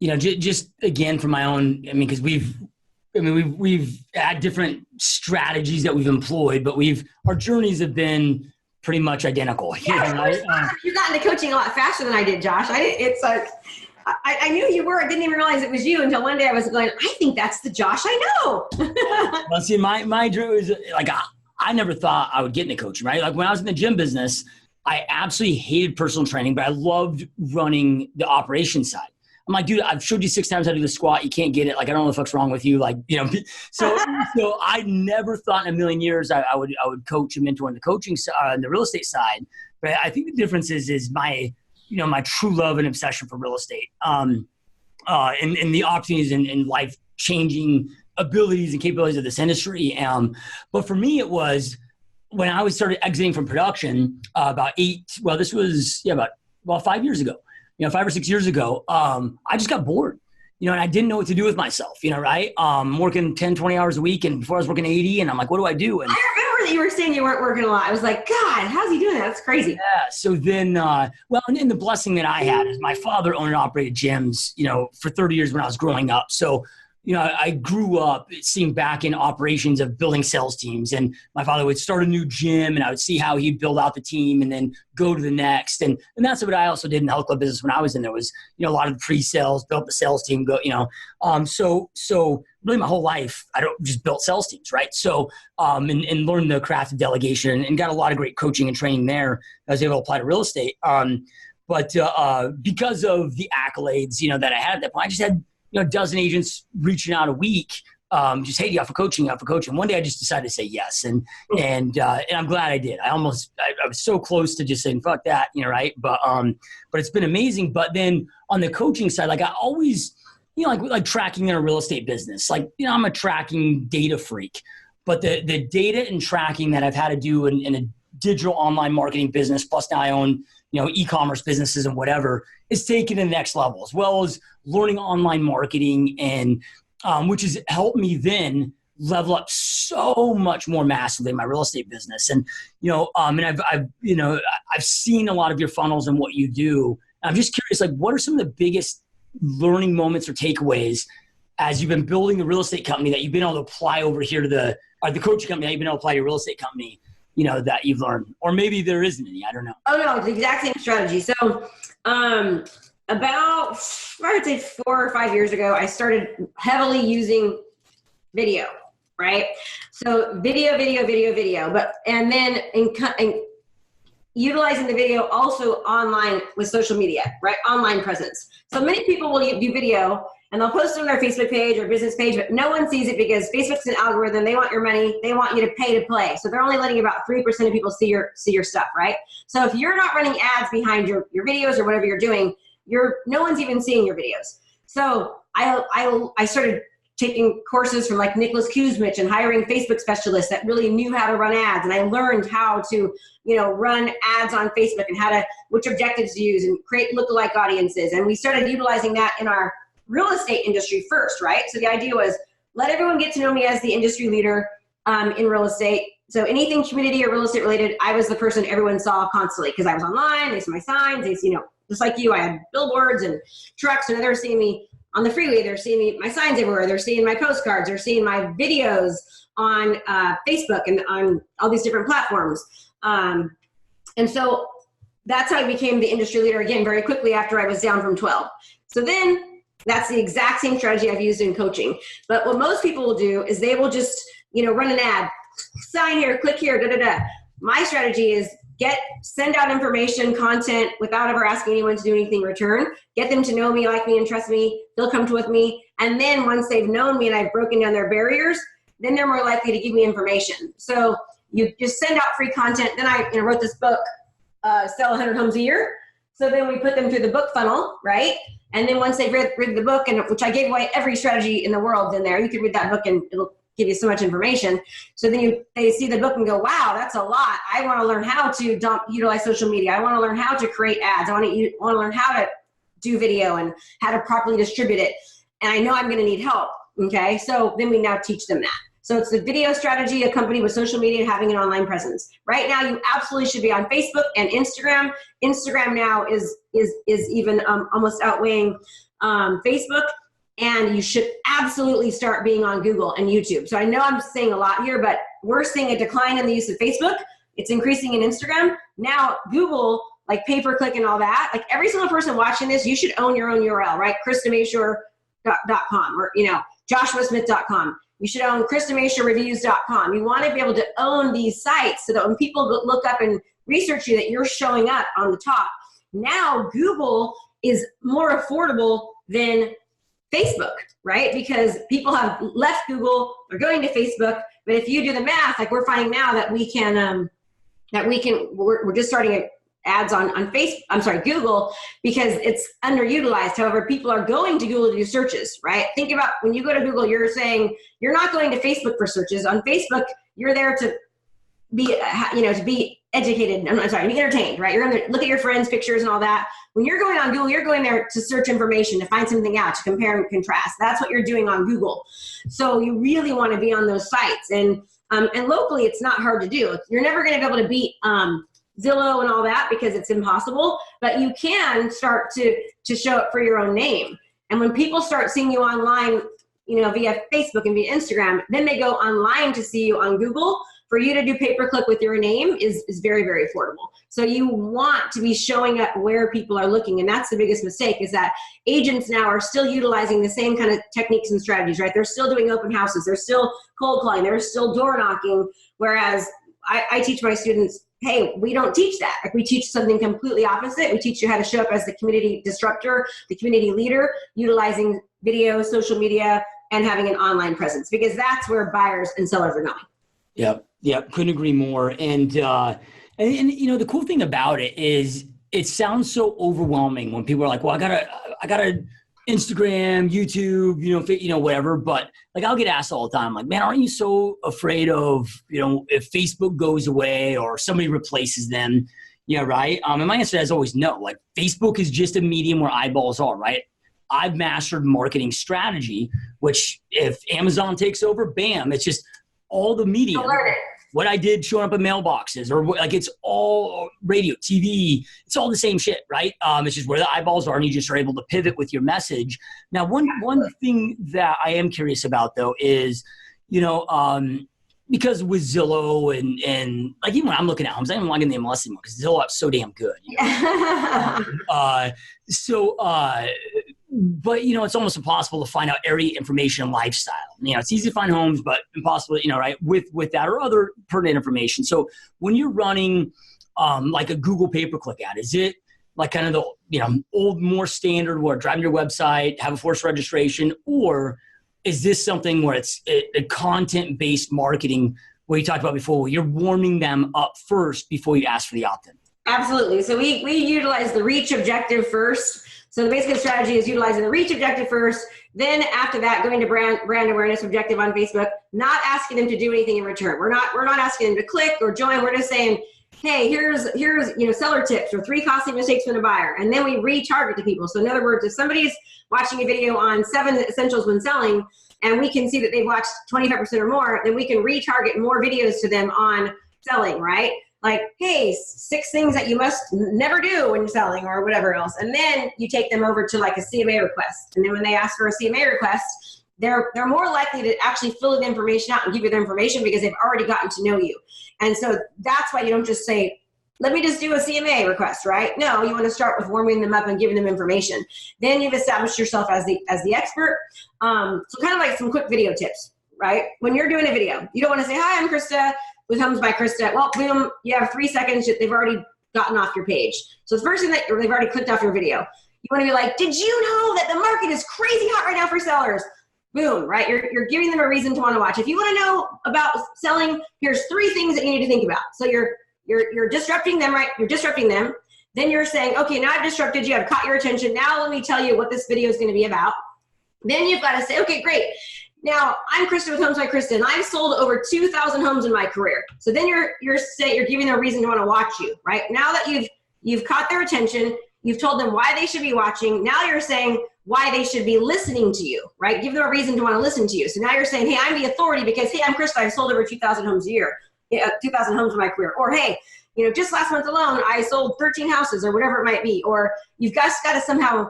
just again, from my own, I mean, because we've had different strategies that we've employed, but our journeys have been pretty much identical. Yeah, right? You got into coaching a lot faster than I did, Josh. It's like, I knew you were. I didn't even realize it was you until one day I was going, I think that's the Josh I know. Well, see, my dream is like, I never thought I would get into coaching, right? Like when I was in the gym business, I absolutely hated personal training, but I loved running the operations side. I'm like, dude, I've showed you 6 times how to do the squat. You can't get it. Like, I don't know what the fuck's wrong with you. Like, so I never thought in a million years I would coach and mentor on the coaching side, the real estate side. But I think the difference is my true love and obsession for real estate, and the opportunities and life-changing abilities and capabilities of this industry. But for me, it was when I started exiting from production about 5 years ago. 5 or 6 years ago, I just got bored, and I didn't know what to do with myself, right? Working 10, 20 hours a week, and before I was working 80, and I'm like, what do I do? And I remember that you were saying you weren't working a lot. I was like, God, how's he doing that? That's crazy. Yeah. So then, and the blessing that I had is my father owned and operated gyms, for 30 years when I was growing up. So, I grew up seeing back in operations of building sales teams, and my father would start a new gym and I would see how he'd build out the team and then go to the next. And that's what I also did in the health club business when I was in there was, a lot of the pre-sales, built the sales team, so really my whole life, I don't just built sales teams, right? So, and learned the craft of delegation and got a lot of great coaching and training there. I was able to apply to real estate. But because of the accolades, that I had at that point, I just had, a dozen agents reaching out a week, just, hey, do you offer coaching? One day I just decided to say yes. And I'm glad I did. I was so close to just saying, fuck that, right? But it's been amazing. But then on the coaching side, like I always, like tracking in a real estate business, like, I'm a tracking data freak, but the data and tracking that I've had to do in a digital online marketing business, plus now I own, e-commerce businesses and whatever, is taken to the next level, as well as learning online marketing, and which has helped me then level up so much more massively in my real estate business. And and I've seen a lot of your funnels and what you do. I'm just curious, like, what are some of the biggest learning moments or takeaways as you've been building the real estate company that you've been able to apply over here to the coaching company that you've been able to apply to your real estate company? That you've learned, or maybe there isn't any, I don't know. Oh no, it's the exact same strategy. So, about, I would say 4 or 5 years ago, I started heavily using video, right? So video, and then in utilizing the video also online with social media, right? Online presence. So many people will do video and they'll post it on their Facebook page or business page, but no one sees it because Facebook's an algorithm. They want your money. They want you to pay to play. So they're only letting about 3% of people see your stuff, right? So if you're not running ads behind your videos or whatever you're doing, no one's even seeing your videos. So I started taking courses from like Nicholas Kuzmich and hiring Facebook specialists that really knew how to run ads. And I learned how to, run ads on Facebook and which objectives to use and create lookalike audiences. And we started utilizing that in our real estate industry first, right? So the idea was let everyone get to know me as the industry leader in real estate. So anything community or real estate related, I was the person everyone saw constantly because I was online. They saw my signs. They see, just like you, I had billboards and trucks, and they're seeing me on the freeway. They're seeing me, my signs everywhere. They're seeing my postcards. They're seeing my videos on Facebook and on all these different platforms. And so that's how I became the industry leader again very quickly after I was down from 12. So then that's the exact same strategy I've used in coaching. But what most people will do is they will just, run an ad, sign here, click here, My strategy is send out information, content without ever asking anyone to do anything in return. Get them to know me, like me, and trust me. They'll come with me. And then once they've known me and I've broken down their barriers, then they're more likely to give me information. So you just send out free content. Then I wrote this book, Sell 100 Homes a Year. So then we put them through the book funnel, right? And then once they've read the book, and which I gave away every strategy in the world in there, you could read that book and it'll give you so much information. So then they see the book and go, wow, that's a lot. I want to learn how to utilize social media. I want to learn how to create ads. I want to learn how to do video and how to properly distribute it. And I know I'm going to need help. Okay. So then we now teach them that. So it's the video strategy accompanied with social media and having an online presence. Right now, you absolutely should be on Facebook and Instagram. Instagram now is even almost outweighing Facebook. And you should absolutely start being on Google and YouTube. So I know I'm saying a lot here, but we're seeing a decline in the use of Facebook. It's increasing in Instagram. Now Google, like pay-per-click and all that, like every single person watching this, you should own your own URL, right? KristaMashore.com or, JoshuaSmith.com. You should own KristaMashoreReviews.com. You want to be able to own these sites so that when people look up and research you, that you're showing up on the top. Now, Google is more affordable than Facebook, right? Because people have left Google, they're going to Facebook. But if you do the math, like we're finding now that we're just starting ads on Google, because it's underutilized. However, people are going to Google to do searches, right? Think about when you go to Google, you're saying you're not going to Facebook for searches. On Facebook, you're there to be, to be educated. To be entertained, right? You're going to look at your friends' pictures and all that. When you're going on Google, you're going there to search information, to find something out, to compare and contrast. That's what you're doing on Google. So you really want to be on those sites. And locally, it's not hard to do. You're never going to be able to beat Zillow and all that because it's impossible, but you can start to show up for your own name. And when people start seeing you online, via Facebook and via Instagram, then they go online to see you on Google. For you to do pay-per-click with your name is very, very affordable. So you want to be showing up where people are looking. And that's the biggest mistake, is that agents now are still utilizing the same kind of techniques and strategies, right? They're still doing open houses. They're still cold calling. They're still door knocking. Whereas I teach my students, hey, we don't teach that. Like, we teach something completely opposite. We teach you how to show up as the community disruptor, the community leader, utilizing video, social media, and having an online presence, because that's where buyers and sellers are going. Yep. Couldn't agree more. And the cool thing about it is it sounds so overwhelming when people are like, well, I gotta Instagram, YouTube, whatever. But like, I'll get asked all the time, like, man, aren't you so afraid of, if Facebook goes away or somebody replaces them? Yeah. Right. And my answer is always no. Like, Facebook is just a medium where eyeballs are, right? I've mastered marketing strategy, which if Amazon takes over, bam, it's just all the media. What I did showing up in mailboxes, or like, it's all radio, TV, it's all the same shit, right? It's just where the eyeballs are, and you just are able to pivot with your message. Now, one thing that I am curious about though is, because with Zillow and like, even when I'm looking at homes, I don't even log in the MLS anymore because Zillow app's so damn good. But, it's almost impossible to find out area information and lifestyle. It's easy to find homes, but impossible, right, with that or other pertinent information. So when you're running like a Google pay-per-click ad, is it like kind of the, old, more standard where driving your website, have a forced registration, or is this something where it's a content-based marketing where you talked about before, where you're warming them up first before you ask for the opt-in? Absolutely. So we utilize the reach objective first. So the basic strategy is utilizing the reach objective first. Then after that, going to brand awareness objective on Facebook, not asking them to do anything in return. We're not asking them to click or join. We're just saying, hey, here's seller tips or 3 costly mistakes from a buyer. And then we retarget to people. So in other words, if somebody's watching a video on 7 essentials when selling, and we can see that they've watched 25% or more, then we can retarget more videos to them on selling, right? Like, hey, 6 things that you must never do when you're selling, or whatever else. And then you take them over to like a CMA request. And then when they ask for a CMA request, they're more likely to actually fill the information out and give you their information because they've already gotten to know you. And so that's why you don't just say, let me just do a CMA request, right? No, you want to start with warming them up and giving them information. Then you've established yourself as the expert. So kind of like some quick video tips, right? When you're doing a video, you don't want to say, hi, I'm Krista with Homes by Krista. Well, boom, you have 3 seconds. They've already gotten off your page. So the first thing they've already clicked off your video. You want to be like, did you know that the market is crazy hot right now for sellers? Boom, right? You're giving them a reason to want to watch. If you want to know about selling, here's 3 things that you need to think about. So you're disrupting them, right? You're disrupting them. Then you're saying, okay, now I've disrupted you. I've caught your attention. Now let me tell you what this video is going to be about. Then you've got to say, okay, great. Now, I'm Krista with Homes by Krista, and I've sold over 2,000 homes in my career. So then you're giving them a reason to want to watch you, right? Now that you've caught their attention, you've told them why they should be watching. Now you're saying why they should be listening to you, right? Give them a reason to want to listen to you. So now you're saying, hey, I'm the authority because, hey, I'm Krista. I've sold over 2,000 homes a year, 2,000 homes in my career. Or, hey, just last month alone, I sold 13 houses, or whatever it might be. Or you've got to somehow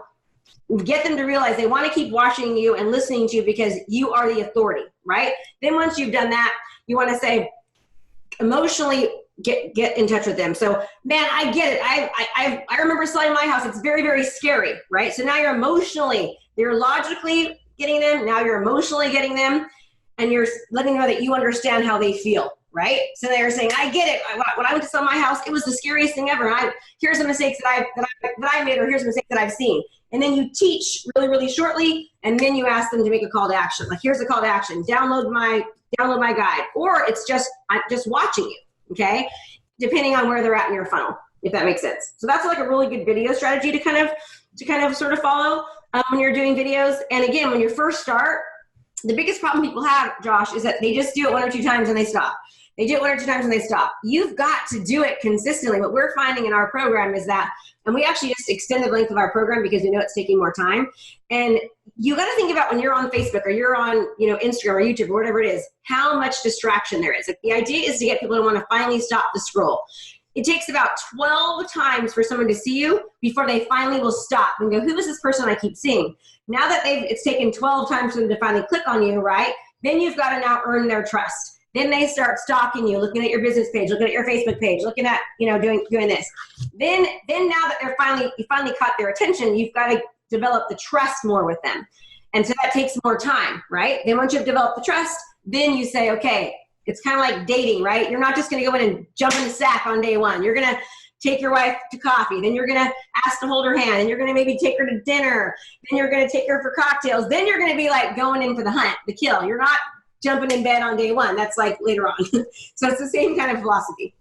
get them to realize they want to keep watching you and listening to you because you are the authority, right? Then once you've done that, you want to say, emotionally, get in touch with them. So man, I get it. I remember selling my house. It's very, very scary, right? So now you're logically getting them. Now you're emotionally getting them, and you're letting them know that you understand how they feel, right? So they're saying, I get it. When I went to sell my house, it was the scariest thing ever. Here's the mistakes that I made, or here's the mistakes that I've seen. And then you teach really, really shortly, and then you ask them to make a call to action. Like, here's a call to action. Download my guide, or I'm just watching you. Okay, depending on where they're at in your funnel, if that makes sense. So that's like a really good video strategy to kind of sort of follow when you're doing videos. And again, when you first start, the biggest problem people have, Josh, is that they just do it 1 or 2 times and they stop. They do it 1 or 2 times and they stop. You've got to do it consistently. What we're finding in our program is that, and we actually just extended the length of our program because we know it's taking more time. And you got to think about when you're on Facebook or you're on, Instagram or YouTube or whatever it is, how much distraction there is. Like, the idea is to get people to want to finally stop the scroll. It takes about 12 times for someone to see you before they finally will stop and go, who is this person I keep seeing? Now that it's taken 12 times for them to finally click on you, right? Then you've got to now earn their trust. Then they start stalking you, looking at your business page, looking at your Facebook page, looking at, doing this. Then now that you finally caught their attention, you've got to develop the trust more with them. And so that takes more time, right? Then once you've developed the trust, then you say, okay, it's kind of like dating, right? You're not just going to go in and jump in the sack on day one. You're going to take your wife to coffee. Then you're going to ask to hold her hand. And you're going to maybe take her to dinner. Then you're going to take her for cocktails. Then you're going to be like going in for the hunt, the kill. You're not jumping in bed on day one. That's like later on. So it's the same kind of philosophy.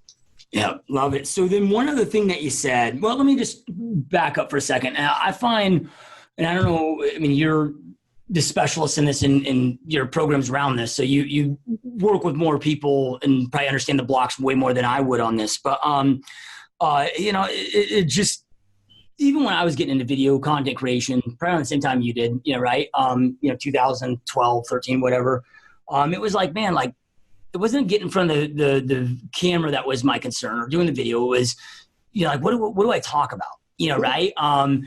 Yeah, love it. So then one other thing that you said, well, let me just back up for a second. I find, and I don't know, I mean, you're the specialist in this in your programs around this. So you work with more people and probably understand the blocks way more than I would on this. But, it just, even when I was getting into video content creation, probably around the same time you did, right? 2012, 13, whatever. It was like, man, like, it wasn't getting in front of the camera that was my concern, or doing the video. It was, like, what do I talk about? Right? And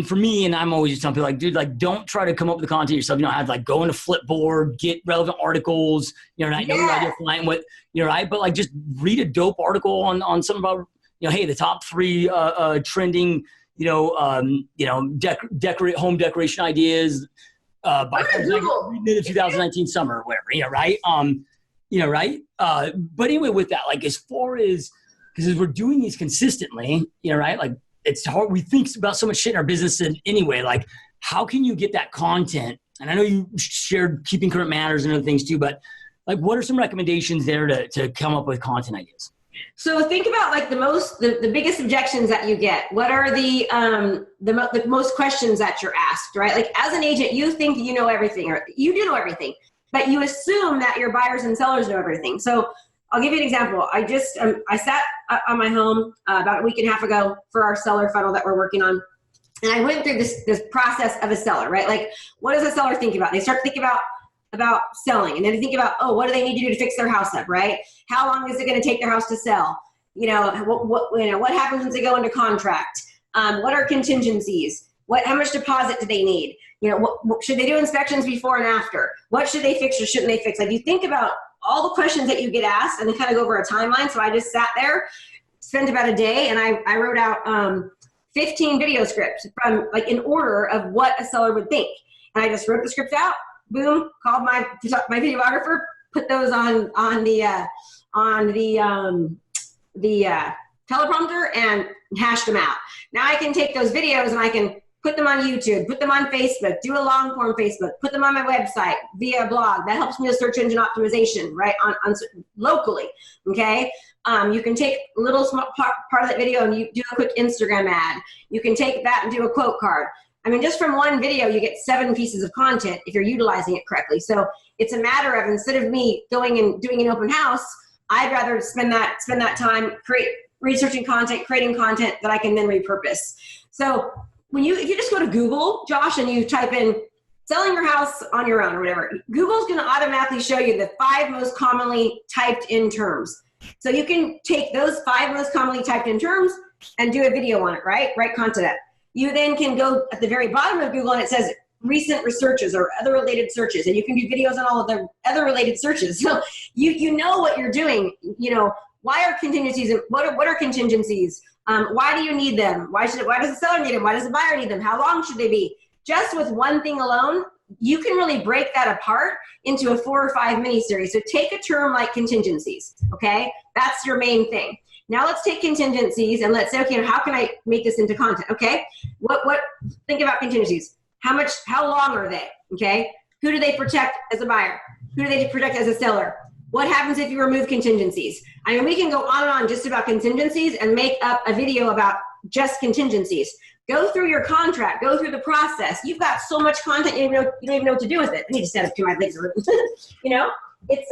for me, and I'm always just telling people, like, dude, like, don't try to come up with the content yourself. You don't have to, like, go into Flipboard, get relevant articles, right? Know your ideal client, what, right? But, like, just read a dope article on something about, hey, the top 3 trending, home decoration ideas by the 2019 summer or whatever, right? Right? But anyway, with that, like, as far as, because as we're doing these consistently, right? Like, it's hard. We think about so much shit in our business anyway. Like, how can you get that content? And I know you shared Keeping Current Matters and other things too, but, like, what are some recommendations there to come up with content ideas? So think about, like, the biggest objections that you get. What are the most questions that you're asked, right? Like, as an agent, you think you know everything, or you do know everything, but you assume that your buyers and sellers know everything. So I'll give you an example. I just I sat on my home about a week and a half ago for our seller funnel that we're working on, and I went through this process of a seller, right? Like, what does a seller think about? They start to think about selling, and then they think about, oh, what do they need to do to fix their house up, right? How long is it going to take their house to sell? What happens once they go into contract? What are contingencies? How much deposit do they need? Should they do inspections before and after? What should they fix or shouldn't they fix? Like, you think about all the questions that you get asked, and they kind of go over a timeline. So I just sat there, spent about a day, and I wrote out 15 video scripts from, like, in order of what a seller would think. And I just wrote the scripts out, boom, called my videographer, put those on the teleprompter, and hashed them out. Now I can take those videos and I can put them on YouTube, put them on Facebook, do a long form Facebook, put them on my website via a blog. That helps me with search engine optimization, right? On locally, okay? You can take a little small part of that video and you do a quick Instagram ad. You can take that and do a quote card. I mean, just from one video, you get 7 pieces of content if you're utilizing it correctly. So it's a matter of, instead of me going and doing an open house, I'd rather spend that time researching content, creating content that I can then repurpose. So if you just go to Google, Josh, and you type in selling your house on your own or whatever, Google's going to automatically show you the 5 most commonly typed in terms. So you can take those 5 most commonly typed in terms and do a video on it, right? Write content up. You then can go at the very bottom of Google and it says recent researches or other related searches, and you can do videos on all of the other related searches. So you know what you're doing. Why are contingencies? What are contingencies? Why do you need them? Why does the seller need them? Why does the buyer need them? How long should they be? Just with one thing alone, you can really break that apart into a 4 or 5 mini series. So take a term like contingencies. Okay, that's your main thing. Now let's take contingencies and let's say, okay, how can I make this into content? Okay, think about contingencies. How long are they? Okay, who do they protect as a buyer? Who do they protect as a seller? What happens if you remove contingencies? I mean, we can go on and on just about contingencies and make up a video about just contingencies. Go through your contract, go through the process. You've got so much content, you don't even know what to do with it. I need to stand up to my legs. It's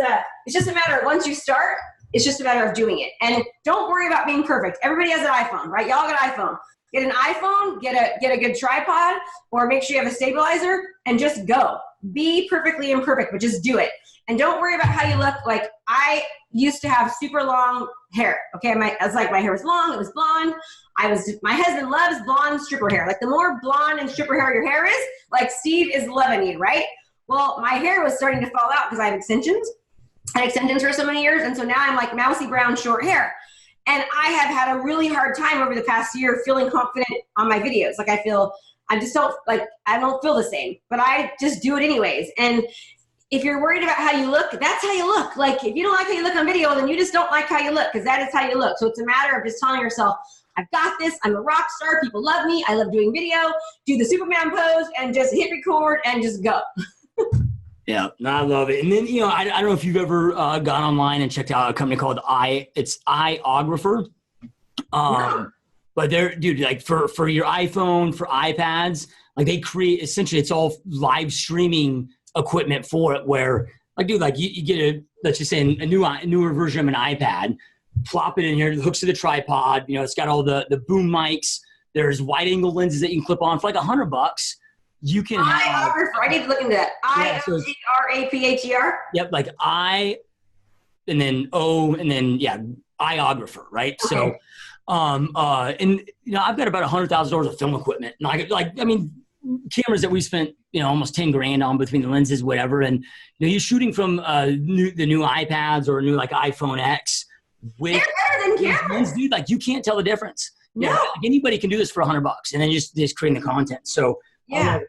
just a matter of once you start, it's just a matter of doing it. And don't worry about being perfect. Everybody has an iPhone, right? Y'all got an iPhone. Get an iPhone, get a good tripod, or make sure you have a stabilizer, and just go. Be perfectly imperfect, but just do it. And don't worry about how you look. Like, I used to have super long hair. Okay, my hair was long, it was blonde. My husband loves blonde stripper hair. Like, the more blonde and stripper hair your hair is, like, Steve is loving you, right? Well, my hair was starting to fall out because I have extensions. I had extensions for so many years, and so now I'm like mousy brown short hair. And I have had a really hard time over the past year feeling confident on my videos. Like, I don't feel the same, but I just do it anyways. And if you're worried about how you look, that's how you look. Like, if you don't like how you look on video, then you just don't like how you look, because that is how you look. So it's a matter of just telling yourself, I've got this. I'm a rock star. People love me. I love doing video. Do the Superman pose and just hit record and just go. Yeah, no, I love it. And then, I don't know if you've ever gone online and checked out a company called iOgrapher. But they're, dude, like for your iPhone, for iPads, like they create, essentially it's all live streaming equipment for it, where like, dude, like you get let's just say a newer version of an iPad, plop it in here, it hooks to the tripod, it's got all the boom mics, there's wide angle lenses that you can clip on for like $100. You can have, I need to look into that. iOgrapher. Yep, like I, and then O, and then iOgrapher, right? Okay. So, and I've got about $100,000 of film equipment, and cameras that we spent almost $10,000 on between the lenses, whatever, and you're shooting from the new iPads or a new like iPhone X with they're better than cameras, dude. Like, you can't tell the difference. No. Like, anybody can do this for $100, and then just creating the content. So. Yeah.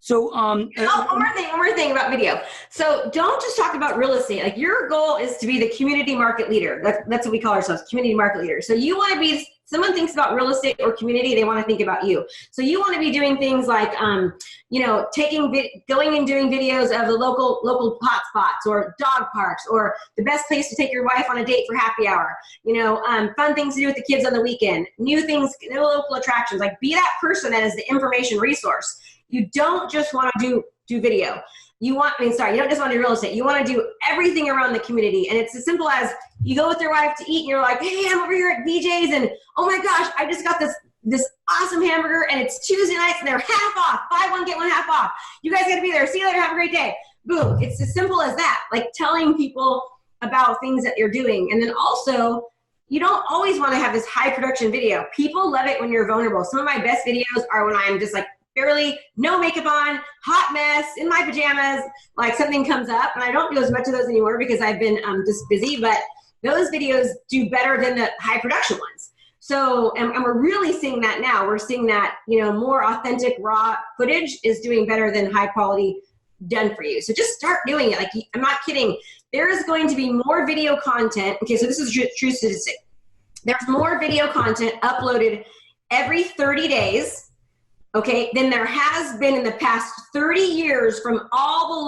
So, one more thing about video. So don't just talk about real estate. Like, your goal is to be the community market leader. That's what we call ourselves, community market leaders. So you want to be, someone thinks about real estate or community, they want to think about you. So you want to be doing things like, going and doing videos of the local hotspots or dog parks or the best place to take your wife on a date for happy hour, fun things to do with the kids on the weekend, new things, new local attractions. Like, be that person that is the information resource. You don't just want to do video. You don't just want to do real estate. You want to do everything around the community. And it's as simple as you go with your wife to eat and you're like, hey, I'm over here at BJ's and oh my gosh, I just got this awesome hamburger and it's Tuesday nights and they're half off. Buy one, get one half off. You guys got to be there. See you later. Have a great day. Boom. It's as simple as that. Like, telling people about things that you're doing. And then also, you don't always want to have this high production video. People love it when you're vulnerable. Some of my best videos are when I'm just like, barely, no makeup on, hot mess, in my pajamas, like something comes up. And I don't do as much of those anymore because I've been just busy, but those videos do better than the high production ones. So, and we're really seeing that now. We're seeing that, more authentic, raw footage is doing better than high quality done for you. So just start doing it. Like, I'm not kidding. There is going to be more video content. Okay, so this is a true statistic. There's more video content uploaded every 30 days. Okay, then there has been in the past 30 years from all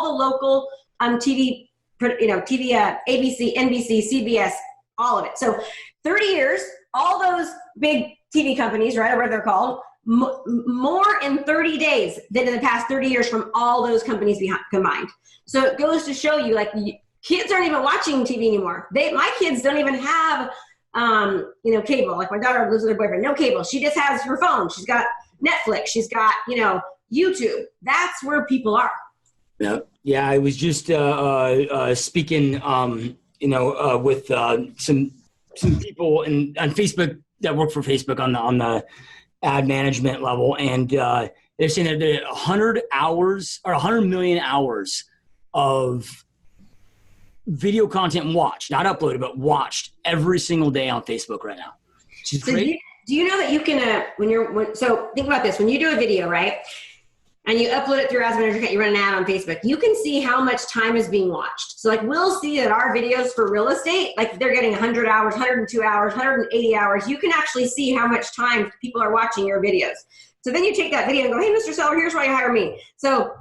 the local TV, ABC, NBC, CBS, all of it. So 30 years, all those big TV companies, right, or whatever they're called, more in 30 days than in the past 30 years from all those companies combined. So it goes to show you, like, kids aren't even watching TV anymore. My kids don't even have, cable. Like, my daughter lives with her boyfriend, no cable. She just has her phone. She's got Netflix. She's got, YouTube. That's where people are. Yeah. I was just speaking, with some people on Facebook that work for Facebook on the ad management level, and they're saying that there are 100 hours or 100 million hours of video content watched, not uploaded, but watched every single day on Facebook right now. Which is great. Do you know that you can, so think about this, when you do a video, right? And you upload it through Ads Manager account, you run an ad on Facebook, you can see how much time is being watched. So like we'll see that our videos for real estate, like they're getting 100 hours, 102 hours, 180 hours. You can actually see how much time people are watching your videos. So then you take that video and go, hey, Mr. Seller, here's why you hire me. So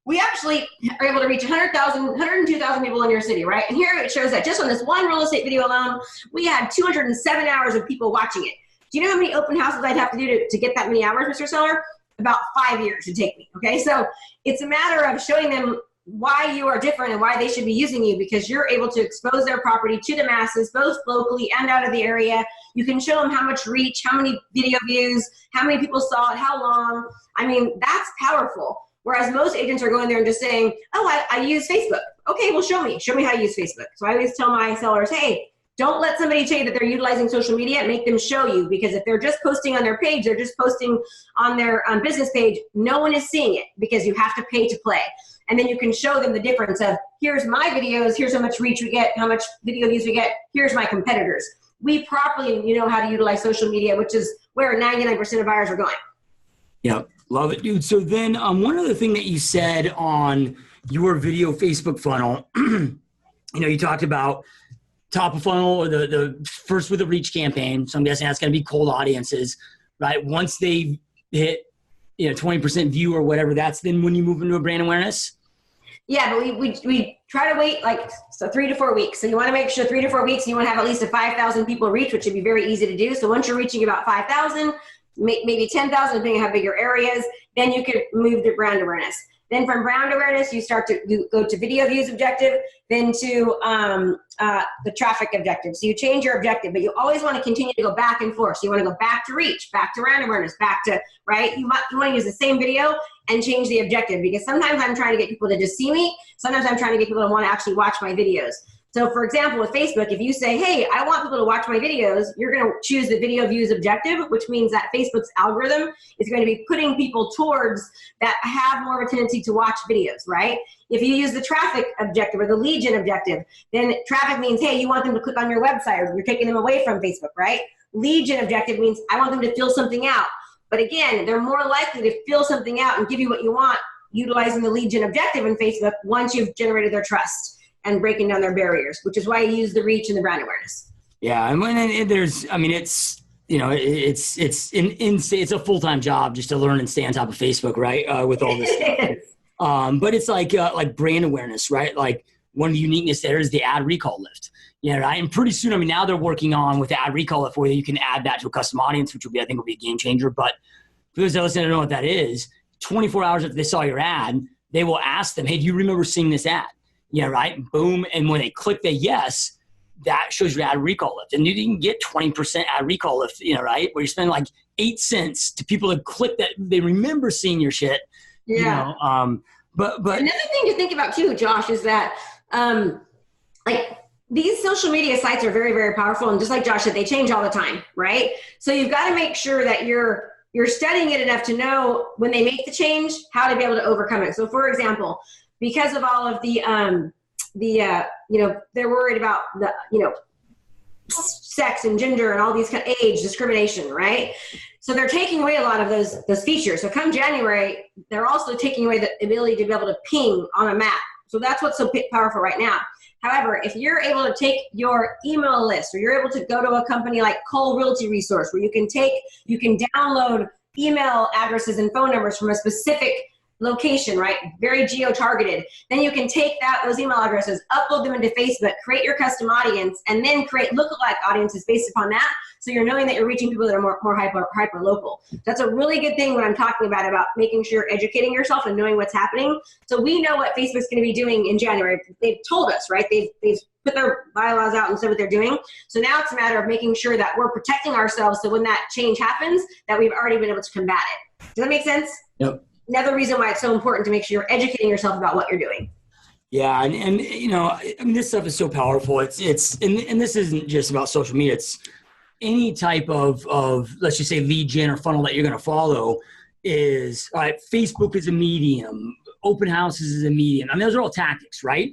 we actually are able to reach 100,000, 102,000 people in your city, right? And here it shows that just on this one real estate video alone, we had 207 hours of people watching it. Do you know how many open houses I'd have to do to get that many hours, Mr. Seller? About 5 years to take me, okay? So it's a matter of showing them why you are different and why they should be using you, because you're able to expose their property to the masses, both locally and out of the area. You can show them how much reach, how many video views, how many people saw it, how long. I mean, that's powerful. Whereas most agents are going there and just saying, oh, I use Facebook. Okay, well, show me how you use Facebook. So I always tell my sellers, hey, don't let somebody tell you that they're utilizing social media. Make them show you, because if they're just posting on their page, they're just posting on their business page, no one is seeing it because you have to pay to play. And then you can show them the difference of, here's my videos, here's how much reach we get, how much video views we get, here's my competitors. We properly know how to utilize social media, which is where 99% of buyers are going. Yeah, love it, dude. So then one other thing that you said on your video Facebook funnel, you talked about top of funnel, or the first with a reach campaign. So I'm guessing that's going to be cold audiences, right? Once they hit 20% view or whatever, that's then when you move into a brand awareness. Yeah, but we try to wait 3 to 4 weeks. So you want to make sure 3 to 4 weeks, you want to have at least a 5,000 people reach, which would be very easy to do. So once you're reaching about 5,000, maybe 10,000, depending on how big your area is, then you could move to brand awareness. Then from brand awareness, you start to go to video views objective, then to the traffic objective. So you change your objective, but you always want to continue to go back and forth. So you want to go back to reach, back to brand awareness, back to, right? You want to use the same video and change the objective, because sometimes I'm trying to get people to just see me. Sometimes I'm trying to get people to want to actually watch my videos. So for example, with Facebook, if you say, hey, I want people to watch my videos, you're going to choose the video views objective, which means that Facebook's algorithm is going to be putting people towards that have more of a tendency to watch videos, right? If you use the traffic objective or the lead gen objective, then traffic means, hey, you want them to click on your website, or you're taking them away from Facebook, right? Lead gen objective means I want them to fill something out. But again, they're more likely to fill something out and give you what you want utilizing the lead gen objective in Facebook once you've generated their trust and breaking down their barriers, which is why you use the reach and the brand awareness. Yeah, and it's a full-time job just to learn and stay on top of Facebook, right? With all this stuff. But it's like brand awareness, right? Like one of the uniqueness there is the ad recall lift. Right? And pretty soon, now they're working on with the ad recall lift where you can add that to a custom audience, which I think will be a game changer. But for those that listen to know what that is, 24 hours after they saw your ad, they will ask them, hey, do you remember seeing this ad? Yeah, right. Boom. And when they click the yes, that shows your ad recall lift. And you can get 20% ad recall lift, right? Where you spend like 8 cents to people that click that they remember seeing your shit. Yeah. But another thing to think about too, Josh, is that these social media sites are very, very powerful. And just like Josh said, they change all the time, right? So you've got to make sure that you're studying it enough to know when they make the change, how to be able to overcome it. So for example, because of all of the they're worried about the, sex and gender and all these kind of age discrimination, right? So they're taking away a lot of those features. So come January, they're also taking away the ability to be able to ping on a map. So that's what's so powerful right now. However, if you're able to take your email list, or you're able to go to a company like Cole Realty Resource, where you can download email addresses and phone numbers from a specific location, right? Very geo-targeted. Then you can take those email addresses, upload them into Facebook, create your custom audience, and then create lookalike audiences based upon that. So you're knowing that you're reaching people that are more hyper local. That's a really good thing when I'm talking about making sure you're educating yourself and knowing what's happening. So we know what Facebook's going to be doing in January. They've told us, right? They've put their bylaws out and said what they're doing. So now it's a matter of making sure that we're protecting ourselves, so when that change happens, that we've already been able to combat it. Does that make sense? Yep. Another reason why it's so important to make sure you're educating yourself about what you're doing. Yeah. And this stuff is so powerful. And this isn't just about social media. It's any type of, let's just say, lead gen or funnel that you're going to follow. is, all right, Facebook is a medium, open houses is a medium. I mean, those are all tactics, right?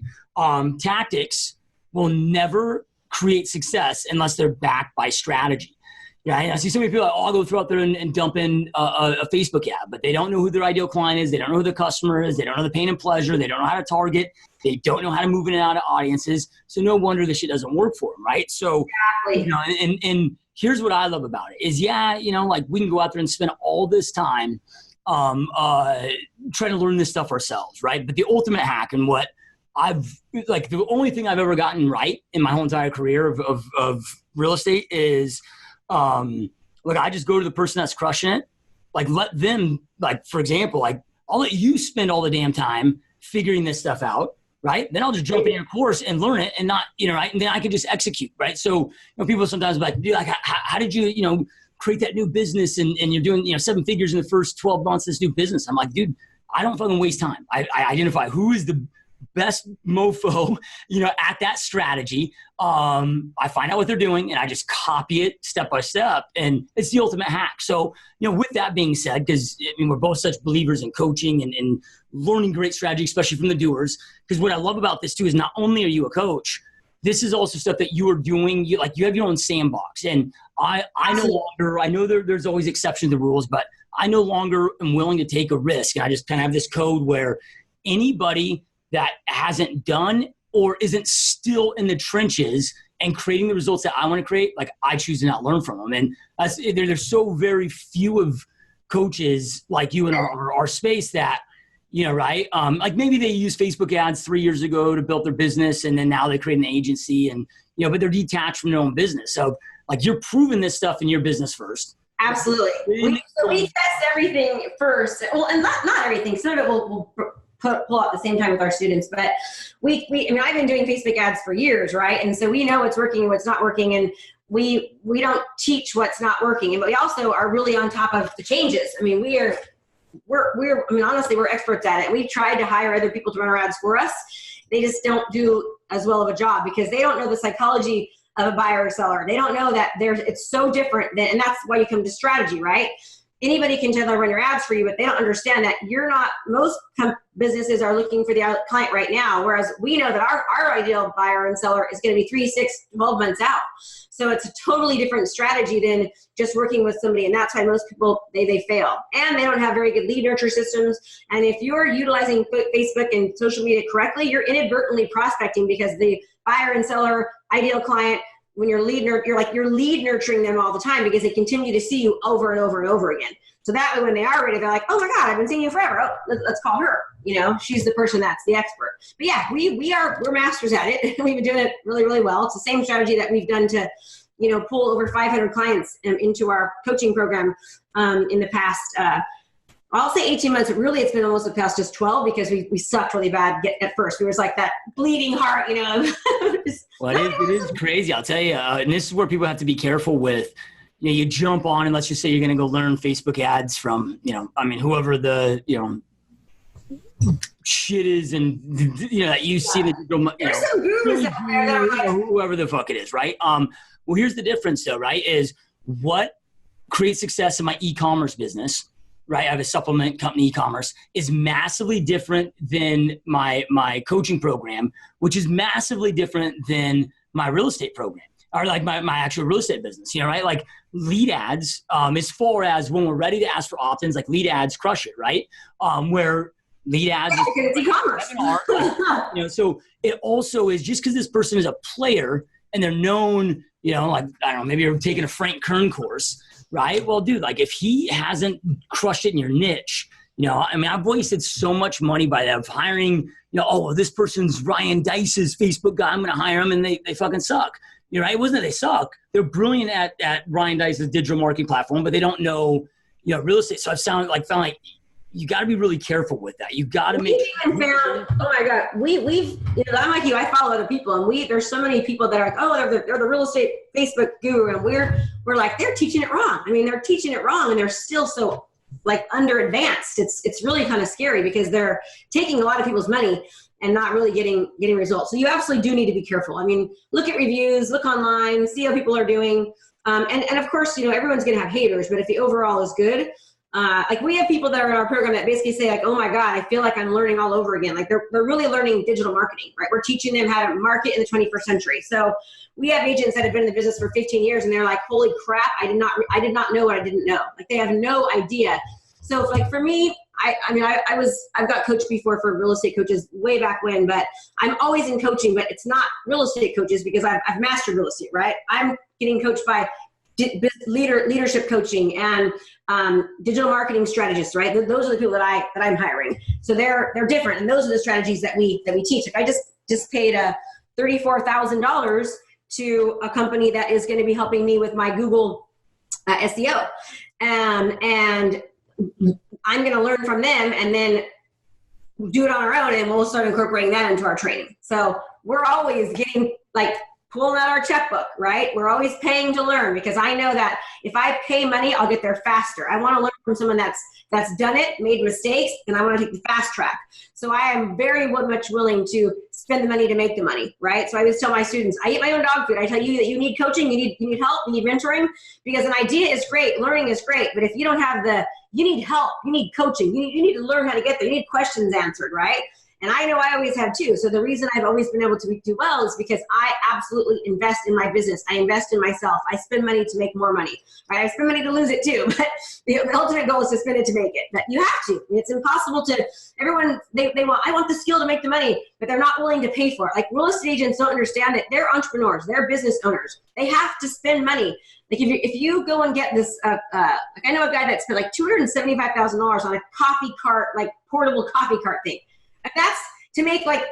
Tactics will never create success unless they're backed by strategy. Yeah, I see so many people, I'll go through out there and dump in a Facebook ad, but they don't know who their ideal client is. They don't know who the customer is. They don't know the pain and pleasure. They don't know how to target. They don't know how to move in and out of audiences. So no wonder this shit doesn't work for them, right? So, Exactly. you know, and here's what I love about it is, yeah, you know, like we can go out there and spend all this time trying to learn this stuff ourselves, right? But the ultimate hack and what like the only thing I've ever gotten right in my whole entire career of real estate is, look, I just go to the person that's crushing it. Like let them, like, for example, like I'll let you spend all the damn time figuring this stuff out, right? Then I'll just jump in your course and learn it and not, you know, right? And then I can just execute, right? So, you know, people sometimes be like, dude, like, how did you, you know, create that new business and you're doing, you know, 7 figures in the first 12 months of this new business? I'm like, dude, I don't fucking waste time. I identify who is the best mofo, you know, at that strategy. I find out what they're doing and I just copy it step by step, and it's the ultimate hack. So, you know, with that being said, because I mean, we're both such believers in coaching and learning great strategy, especially from the doers. Because what I love about this too is not only are you a coach, this is also stuff that you are doing. You have your own sandbox, and I no longer, I know there's always exceptions to the rules, but I no longer am willing to take a risk. And I just kind of have this code where anybody that hasn't done or isn't still in the trenches and creating the results that I want to create, like I choose to not learn from them. And there's so very few of coaches like you in our space that, you know, right? Like maybe they used Facebook ads 3 years ago to build their business and then now they create an agency and, you know, but they're detached from their own business. So like you're proving this stuff in your business first. Absolutely. We test everything first. Well, and not everything. Some of it we'll pull out at the same time with our students, but I mean, I've been doing Facebook ads for years, right? And so we know what's working and what's not working, and we don't teach what's not working, but we also are really on top of the changes. I mean, we're I mean, honestly, we're experts at it. We've tried to hire other people to run our ads for us. They just don't do as well of a job because they don't know the psychology of a buyer or seller. They don't know that it's so different and that's why you come to strategy, right? Anybody can tell they'll run your ads for you, but they don't understand that most businesses are looking for the client right now, whereas we know that our ideal buyer and seller is going to be 3, 6, 12 months out. So it's a totally different strategy than just working with somebody, and that's why most people, they fail. And they don't have very good lead nurture systems, and if you're utilizing Facebook and social media correctly, you're inadvertently prospecting because the buyer and seller ideal client, when you're lead nurturing them all the time because they continue to see you over and over and over again. So that way when they are ready, they're like, oh my God, I've been seeing you forever. Oh, let's call her. You know, she's the person that's the expert. But yeah, we're masters at it. We've been doing it really, really well. It's the same strategy that we've done to, you know, pull over 500 clients into our coaching program in the past, I'll say 18 months, but really it's been almost the past just 12 because we sucked really bad at first. We was like that bleeding heart, you know. Well, it is crazy. I'll tell you. And this is where people have to be careful with, you know, you jump on and let's just say you're going to go learn Facebook ads from, you know, I mean, whoever the, you know, shit is and, you know, that you see that, you know, there's some gurus out there that are like, whoever the fuck it is, right? Well, here's the difference though, right? Is what creates success in my e-commerce business, right? I have a supplement company, e-commerce, is massively different than my coaching program, which is massively different than my real estate program or like my actual real estate business, you know, right? Like lead ads, as far as when we're ready to ask for opt-ins, like lead ads crush it, right? Where lead ads because it's e-commerce. You know, so it also is just because this person is a player and they're known, you know, like, I don't know, maybe you're taking a Frank Kern course, right? Well, dude, like if he hasn't crushed it in your niche, you know, I mean, I've wasted so much money by that of hiring, you know, oh, well, this person's Ryan Dice's Facebook guy, I'm going to hire him and they fucking suck. You know, right? It wasn't that they suck. They're brilliant at Ryan Dice's digital marketing platform, but they don't know, you know, real estate. So I've found like you got to be really careful with that. You got to make. We've even found, oh my God, we've, you know, I'm like you. I follow other people, and there's so many people that are like, oh, they're the real estate Facebook guru, and we're like, they're teaching it wrong. I mean, they're teaching it wrong, and they're still so like under advanced. It's really kind of scary because they're taking a lot of people's money and not really getting results. So you absolutely do need to be careful. I mean, look at reviews, look online, see how people are doing, and of course, you know, everyone's going to have haters, but if the overall is good. Like we have people that are in our program that basically say like, oh my God, I feel like I'm learning all over again. Like they're really learning digital marketing, right? We're teaching them how to market in the 21st century. So we have agents that have been in the business for 15 years and they're like, holy crap, I did not know what I didn't know. Like they have no idea. So like for me, I've got coached before for real estate coaches way back when, but I'm always in coaching, but it's not real estate coaches because I've mastered real estate, right? I'm getting coached by leadership coaching and digital marketing strategists, right? Those are the people that I'm hiring. So they're different, and those are the strategies that we teach. Like I just paid $34,000 to a company that is going to be helping me with my Google SEO, and I'm going to learn from them and then do it on our own, and we'll start incorporating that into our training. So we're always getting like pulling out our checkbook, right? We're always paying to learn because I know that if I pay money, I'll get there faster. I want to learn from someone that's done it, made mistakes, and I want to take the fast track. So I am very much willing to spend the money to make the money, right? So I always tell my students, I eat my own dog food. I tell you that you need coaching, you need help, you need mentoring, because an idea is great, learning is great, but if you don't have you need help, you need coaching, you need to learn how to get there, you need questions answered, right? And I know I always have too. So the reason I've always been able to do well is because I absolutely invest in my business. I invest in myself. I spend money to make more money, right? I spend money to lose it too, but the ultimate goal is to spend it to make it. But you have to. It's impossible to, everyone, I want the skill to make the money, but they're not willing to pay for it. Like real estate agents don't understand that they're entrepreneurs, they're business owners. They have to spend money. Like if you go and get this, like I know a guy that spent like $275,000 on a coffee cart, like portable coffee cart thing. And that's to make like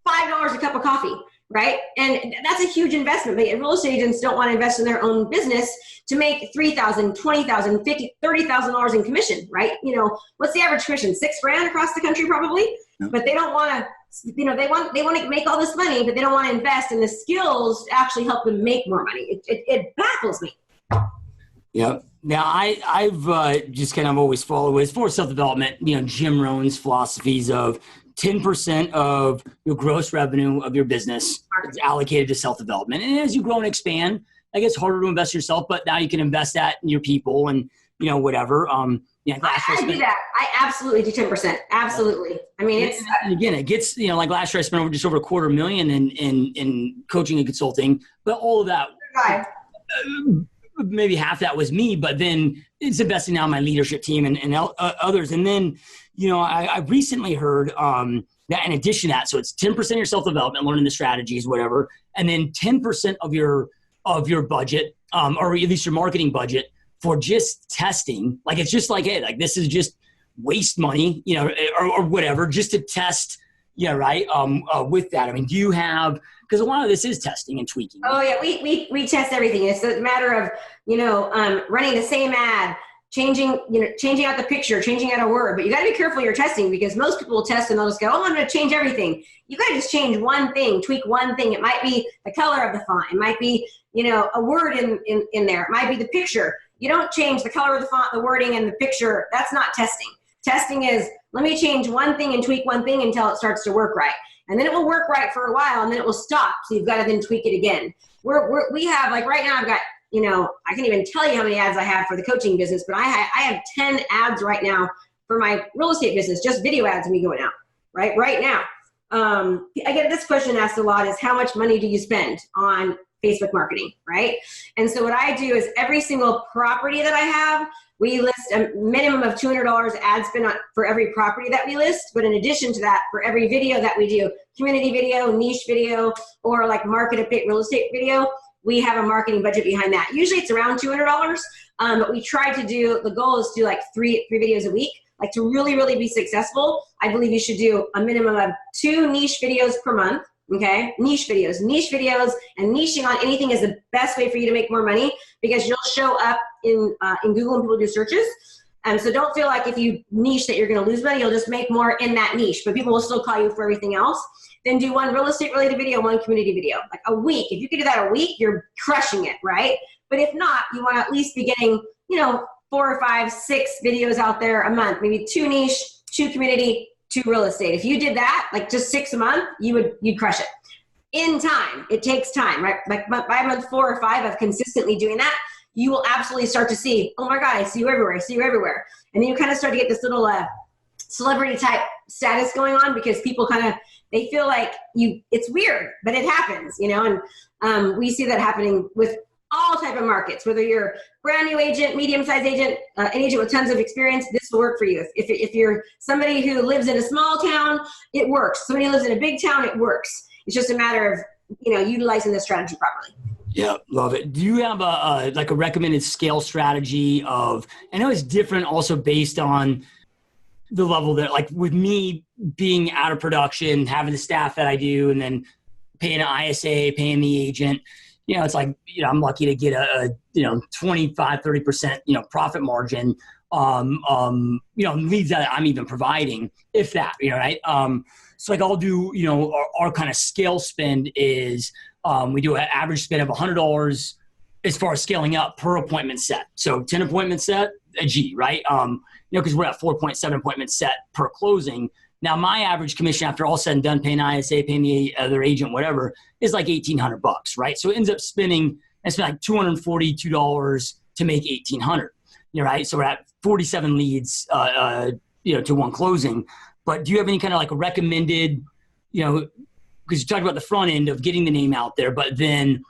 $5 a cup of coffee, right? And that's a huge investment. But real estate agents don't want to invest in their own business to make $3,000, $20,000, $50,000, $30,000 in commission, right? You know, what's the average commission? $6,000 across the country, probably. Yep. But they don't want to. You know, they want to make all this money, but they don't want to invest in the skills to actually help them make more money. It baffles me. Yeah. Now I've just kind of always followed as for self-development, you know, Jim Rohn's philosophies of 10% of your gross revenue of your business is allocated to self-development. And as you grow and expand, I guess it's harder to invest in yourself, but now you can invest that in your people and, you know, whatever. Yeah, I do that. I absolutely do 10%. Absolutely. I mean, it's and again, it gets, you know, like last year I spent just over $250,000 in coaching and consulting, but all of that, maybe half that was me, but then it's investing now in my leadership team and others. And then, you know, I recently heard that in addition to that, so it's 10% of your self-development, learning the strategies, whatever, and then 10% of your budget, or at least your marketing budget for just testing. Like, it's just like, hey, like this is just waste money, you know, or whatever, just to test. Yeah. Right. With that, I mean, do you have, because a lot of this is testing and tweaking. Oh yeah. We test everything. It's a matter of, you know, running the same ad, changing out the picture, changing out a word, but you got to be careful you're testing, because most people will test and they'll just go, oh, I'm going to change everything. You got to just change one thing, tweak one thing. It might be the color of the font. It might be, you know, a word in there. It might be the picture. You don't change the color of the font, the wording, and the picture. That's not testing. Testing is, let me change one thing and tweak one thing until it starts to work right. And then it will work right for a while, and then it will stop. So you've got to then tweak it again. We have, like right now I've got, you know, I can't even tell you how many ads I have for the coaching business, but I have 10 ads right now for my real estate business, just video ads of me going out, right now. I get this question asked a lot is, how much money do you spend on Facebook marketing, right? And so what I do is every single property that I have, we list a minimum of $200 ad spend for every property that we list. But in addition to that, for every video that we do, community video, niche video, or like market update real estate video, we have a marketing budget behind that. Usually it's around $200, but we try to do, the goal is to do like three videos a week. Like to really, really be successful, I believe you should do a minimum of 2 niche videos per month. Okay, niche videos, and niching on anything is the best way for you to make more money, because you'll show up in Google when people do searches. So don't feel like if you niche that you're going to lose money. You'll just make more in that niche, but people will still call you for everything else. Then do 1 real estate related video, 1 community video, like a week. If you could do that a week, you're crushing it, right? But if not, you want to at least be getting, you know, 4 or 5, 6 videos out there a month, maybe 2 niche, 2 community, 2 real estate. If you did that, like just 6 a month, you'd crush it. In time, it takes time, right? Like by month 4 or 5 of consistently doing that, you will absolutely start to see, oh my God, I see you everywhere. I see you everywhere. And then you kind of start to get this little celebrity type status going on, because people they feel like it's weird, but it happens, and we see that happening with all type of markets, whether you're a brand new agent, medium-sized agent, an agent with tons of experience, this will work for you. If you're somebody who lives in a small town, it works. Somebody who lives in a big town, it works. It's just a matter of, utilizing the strategy properly. Yeah, love it. Do you have a recommended scale strategy of, I know it's different also based on the level that, like with me being out of production, having the staff that I do, and then paying an ISA, paying the agent, it's like, I'm lucky to get a 25, 30%, profit margin, leads that I'm even providing, if that, right? So like I'll do, our kind of scale spend is, we do an average spend of $100 as far as scaling up per appointment set. So 10 appointments set, a G, right? Because we're at 4.7 appointments set per closing. Now, my average commission after all said and done, paying ISA, paying the other agent, whatever, is like $1,800, right? So it ends up spending like $242 to make $1,800, right? So we're at 47 leads, to one closing. But do you have any kind of like a recommended, because you talked about the front end of getting the name out there, but then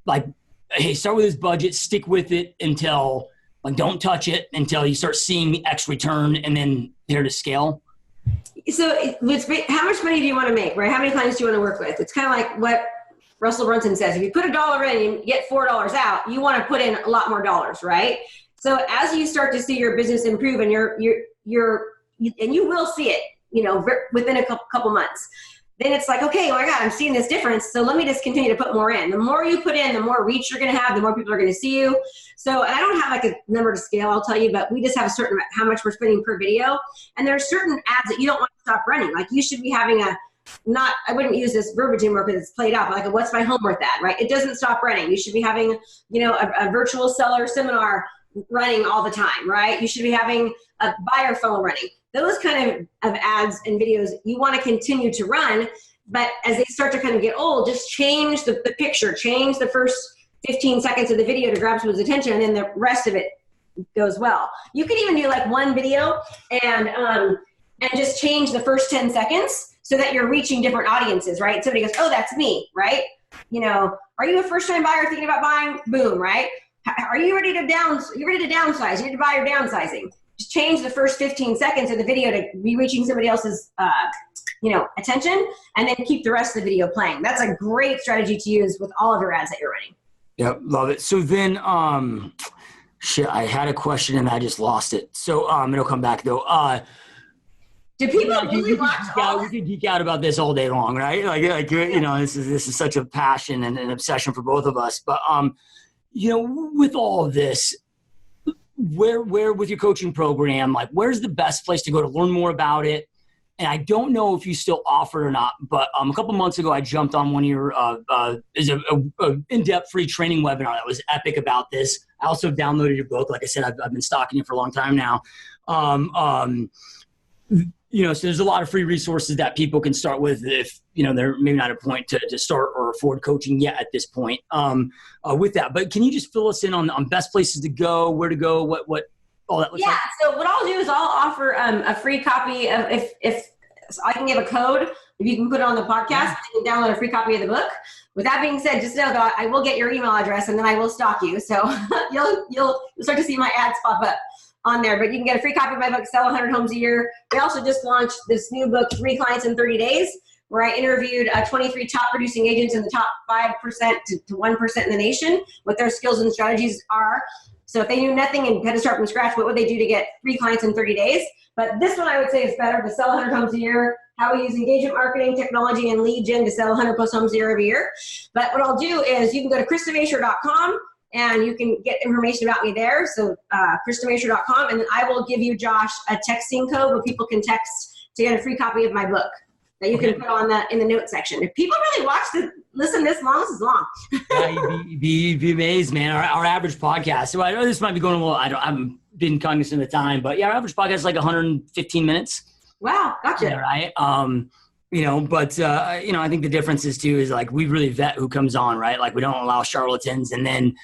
like, hey, start with this budget, stick with it until, like, don't touch it until you start seeing X return, and then there to scale? So how much money do you want to make, right? How many clients do you want to work with? It's kind of like what Russell Brunson says. If you put $1 in and get $4 out, you want to put in a lot more dollars, right? So as you start to see your business improve, and and you will see it, within a couple months, then it's like, okay, oh my God, I'm seeing this difference. So let me just continue to put more in. The more you put in, the more reach you're going to have, the more people are going to see you. So I don't have like a number to scale, I'll tell you, but we just have a certain how much we're spending per video. And there are certain ads that you don't want to stop running. Like you should be having I wouldn't use this verbiage anymore because it's played out, but like, what's my homework at, right? It doesn't stop running. You should be having, a virtual seller seminar running all the time, right? You should be having a buyer funnel running. Those kind of ads and videos you want to continue to run, but as they start to kind of get old, just change the picture, change the first 15 seconds of the video to grab someone's attention, and then the rest of it goes well. You could even do like one video and just change the first 10 seconds so that you're reaching different audiences, right? Somebody goes, oh, that's me, right? Are you a first-time buyer thinking about buying? Boom, right? Are you ready to downsize? You need to buy or downsizing. Just change the first 15 seconds of the video to be reaching somebody else's, attention, and then keep the rest of the video playing. That's a great strategy to use with all of your ads that you're running. Yep, love it. So then, I had a question and I just lost it. So it'll come back though. Do people really watch? We could geek out about this all day long, right? This is such a passion and an obsession for both of us. But with all of this, where with your coaching program, like where's the best place to go to learn more about it? And I don't know if you still offer it or not, but a couple months ago I jumped on one of your is a in-depth free training webinar that was epic about this. I also downloaded your book. Like I said, I've been stalking you for a long time now. So there's a lot of free resources that people can start with if, they're maybe not at a point to start or afford coaching yet at this point with that. But can you just fill us in on best places to go, where to go, what all that looks like? Yeah, so what I'll do is I'll offer a free copy of, if I can give a code, if you can put it on the podcast, you can download a free copy of the book. With that being said, just know that I will get your email address and then I will stalk you. So you'll start to see my ads pop up on there, but you can get a free copy of my book, Sell 100 Homes a Year. We also just launched this new book, 3 Clients in 30 Days, where I interviewed 23 top producing agents in the top 5% to 1% in the nation, what their skills and strategies are. So if they knew nothing and had to start from scratch, what would they do to get 3 clients in 30 days? But this one I would say is better, to sell 100 homes a year, how we use engagement marketing, technology, and lead gen to sell 100 plus homes a year every year. But what I'll do is you can go to KristaMashore.com and you can get information about me there. So KristaMashore.com, and then I will give you, Josh, a texting code where people can text to get a free copy of my book that you can put on in the note section. If people really listen this long, this is long. Yeah, you'd be amazed, man. Our average podcast, so I know this might be going a little, I haven't been cognizant of the time, but yeah, our average podcast is like 115 minutes. Wow, gotcha. Yeah, right. I think the difference is too, is like we really vet who comes on, right? Like we don't allow charlatans, and then,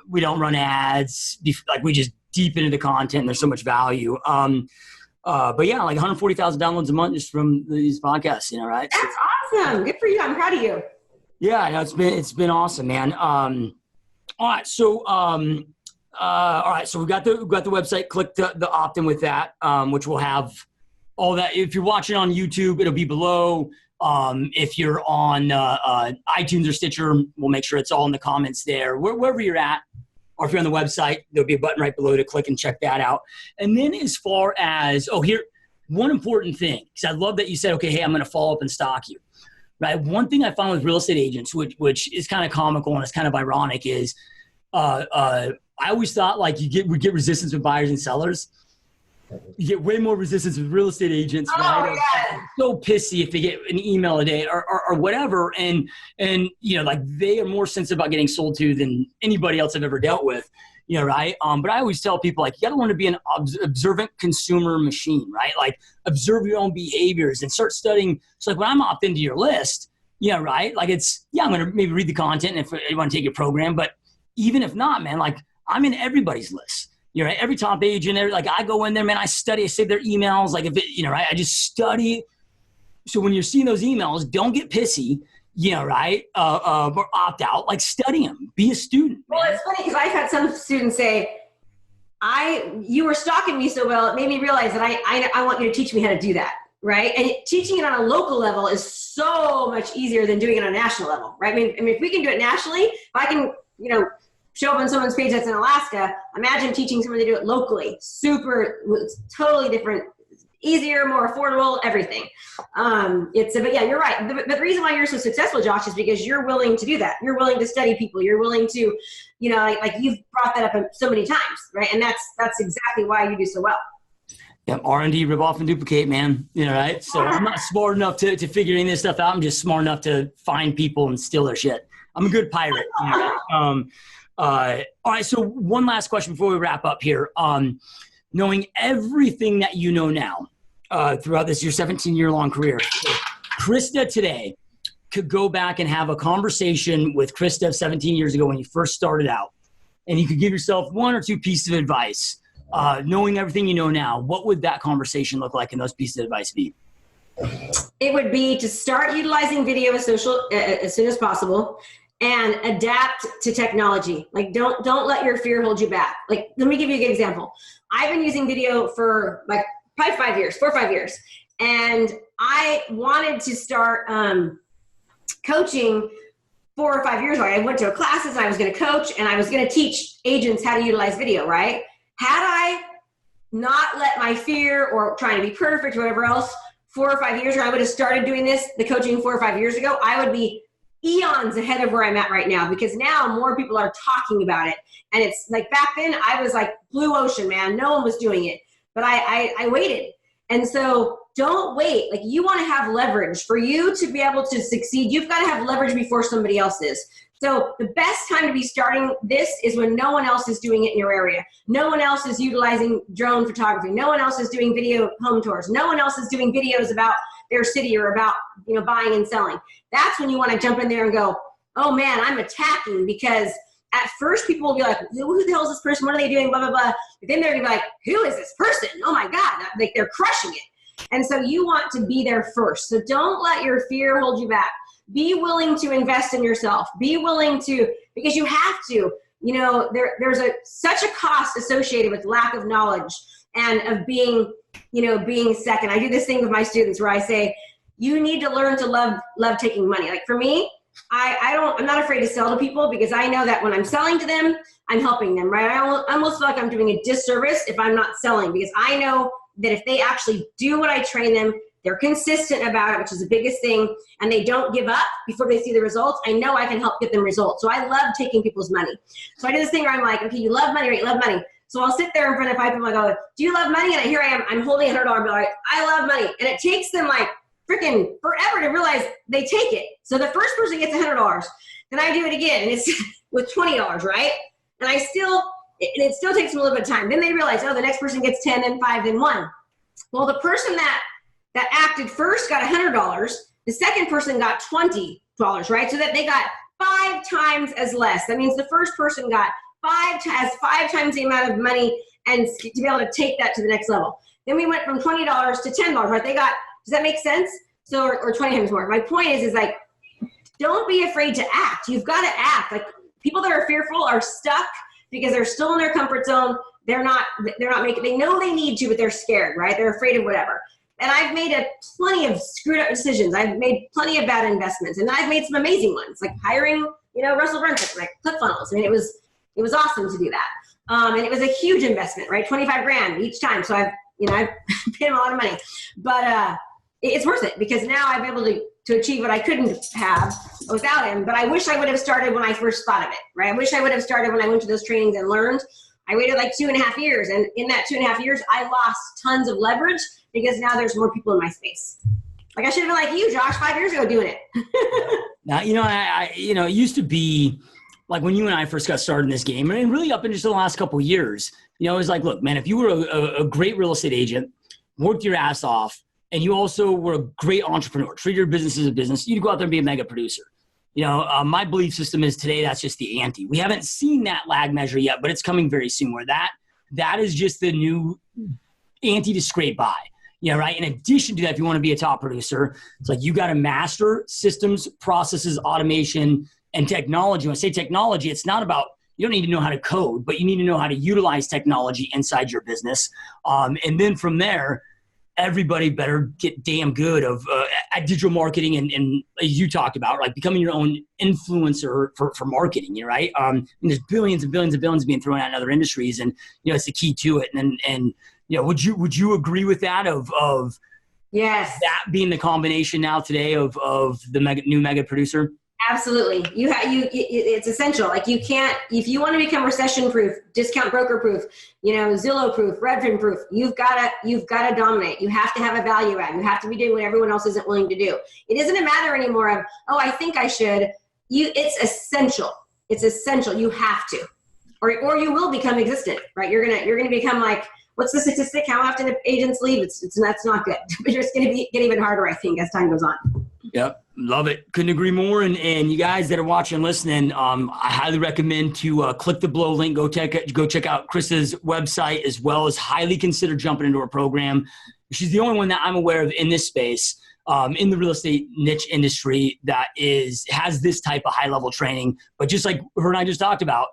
we don't run ads. Like, we just deep into the content. And there's so much value. But yeah, like 140,000 downloads a month just from these podcasts, right? That's awesome. Good for you. I'm proud of you. Yeah, no, it's been awesome, man. All right. So, we've got the website. Click the opt-in with that, which will have all that. If you're watching on YouTube, it'll be below. If you're on iTunes or Stitcher, we'll make sure it's all in the comments there. Wherever you're at, or if you're on the website, there'll be a button right below to click and check that out. And then as far as, here, one important thing, because I love that you said, okay, hey, I'm going to follow up and stalk you, right? One thing I found with real estate agents, which is kind of comical and it's kind of ironic, is I always thought like we get resistance with buyers and sellers. You get way more resistance with real estate agents, right? Yeah. So pissy if they get an email a day or whatever. And like they are more sensitive about getting sold to than anybody else I've ever dealt with, right? But I always tell people, like, you got to learn to be an observant consumer machine, right? Like, observe your own behaviors and start studying. So like when I'm opt into your list, right? Like I'm going to maybe read the content if you want to take your program, but even if not, man, like I'm in everybody's list. Right? Every top agent, like I go in there, man, I study, I save their emails. Like if it, right? I just study. So when you're seeing those emails, don't get pissy, right? Or opt out, like study them, be a student. Man. Well, it's funny because I've had some students say, you were stalking me so well, it made me realize that I want you to teach me how to do that. Right. And teaching it on a local level is so much easier than doing it on a national level. Right. I mean, if we can do it nationally, if I can, show up on someone's page that's in Alaska, imagine teaching someone to do it locally. It's totally different, easier, more affordable, everything. But yeah, you're right. But the reason why you're so successful, Josh, is because you're willing to do that. You're willing to study people. You're willing to, like you've brought that up so many times, right? And that's exactly why you do so well. Yeah, R&D, rip off and duplicate, man. Right? So I'm not smart enough to figure any of this stuff out. I'm just smart enough to find people and steal their shit. I'm a good pirate. All right. So one last question before we wrap up here. Knowing everything that you know now throughout your 17-year-long career, Krista today could go back and have a conversation with Krista 17 years ago when you first started out, and you could give yourself one or two pieces of advice. Knowing everything you know now, what would that conversation look like and those pieces of advice be? It would be to start utilizing video as soon as possible. And adapt to technology. Like, don't let your fear hold you back. Like, let me give you a good example. I've been using video for like probably 4 or 5 years. And I wanted to start coaching 4 or 5 years ago. I went to classes and I was going to coach and I was going to teach agents how to utilize video, right? Had I not let my fear or trying to be perfect or whatever else 4 or 5 years ago, I would have started doing the coaching 4 or 5 years ago, I would be eons ahead of where I'm at right now, because now more people are talking about it. And it's like back then I was like blue ocean, man. No one was doing it, but I waited. And so don't wait. Like, you want to have leverage. For you to be able to succeed, you've got to have leverage before somebody else is. So the best time to be starting this is when no one else is doing it in your area. No one else is utilizing drone photography. No one else is doing video home tours. No one else is doing videos about their city or about, buying and selling. That's when you want to jump in there and go, oh man, I'm attacking, because at first people will be like, who the hell is this person? What are they doing? Blah, blah, blah. But then they're going to be like, who is this person? Oh my God. Like, they're crushing it. And so you want to be there first. So don't let your fear hold you back. Be willing to invest in yourself. Be willing to, because you have to, there's such a cost associated with lack of knowledge and of being second. I do this thing with my students where I say, you need to learn to love taking money. Like, for me, I'm not afraid to sell to people, because I know that when I'm selling to them, I'm helping them, right? I almost feel like I'm doing a disservice if I'm not selling, because I know that if they actually do what I train them, they're consistent about it, which is the biggest thing, and they don't give up before they see the results, I know I can help get them results. So I love taking people's money. So I do this thing where I'm like, okay, you love money, right? You love money. So I'll sit there in front of 5 people and I go, do you love money? And here I am, I'm holding $100 bill. Like, I love money. And it takes them like freaking forever to realize they take it. So the first person gets $100. Then I do it again, and it's with $20, right? And it still takes them a little bit of time. Then they realize, oh, the next person gets 10, then 5, then 1. Well, the person that acted first got $100. The second person got $20, right? So that they got 5 times as less. That means the first person got 5 times the amount of money and to be able to take that to the next level. Then we went from $20 to $10, right? They got, does that make sense? So, or 20 times more. My point is like, don't be afraid to act. You've got to act. Like people that are fearful are stuck because they're still in their comfort zone. They're not making, they know they need to, but they're scared, right? They're afraid of whatever. And I've made plenty of screwed up decisions. I've made plenty of bad investments, and I've made some amazing ones, like hiring, Russell Brunson, like ClickFunnels. I mean, it was awesome to do that. And it was a huge investment, right? 25 grand each time. So I've paid him a lot of money, but it's worth it because now I'm able to achieve what I couldn't have without him. But I wish I would have started when I first thought of it, right? I wish I would have started when I went to those trainings and learned. I waited like 2.5 years. And in that 2.5 years, I lost tons of leverage because now there's more people in my space. Like I should have been like you, Josh, 5 years ago doing it. Now, it used to be like when you and I first got started in this game, and really up into the last couple of years, it was like, look, man, if you were a great real estate agent, worked your ass off, and you also were a great entrepreneur, treat your business as a business, you'd go out there and be a mega producer. My belief system is today that's just the ante. We haven't seen that lag measure yet, but it's coming very soon where that is just the new ante to scrape by. Right. In addition to that, if you want to be a top producer, it's like you got to master systems, processes, automation, and technology. When I say technology, it's not about, you don't need to know how to code, but you need to know how to utilize technology inside your business. And then from there, everybody better get damn good at digital marketing and as you talked about, like becoming your own influencer for marketing, right? And there's billions and billions and billions being thrown out in other industries, and it's the key to it. And would you agree with that of yes, that being the combination now today of the new mega producer? Absolutely. It's essential. Like you can't, if you want to become recession proof, discount broker proof, Zillow proof, Redfin proof, you've got to dominate. You have to have a value add. You have to be doing what everyone else isn't willing to do. It isn't a matter anymore of, oh, I think I should. It's essential. It's essential. You have to, or you will become existent, right? You're going to become like, what's the statistic? How often do agents leave? That's not good. But it's going to get even harder, I think, as time goes on. Yep. Love it. Couldn't agree more. And you guys that are watching and listening, I highly recommend to click the below link, go check out Krista's website, as well as highly consider jumping into her program. She's the only one that I'm aware of in this space, in the real estate niche industry that has this type of high level training. But just like her and I just talked about,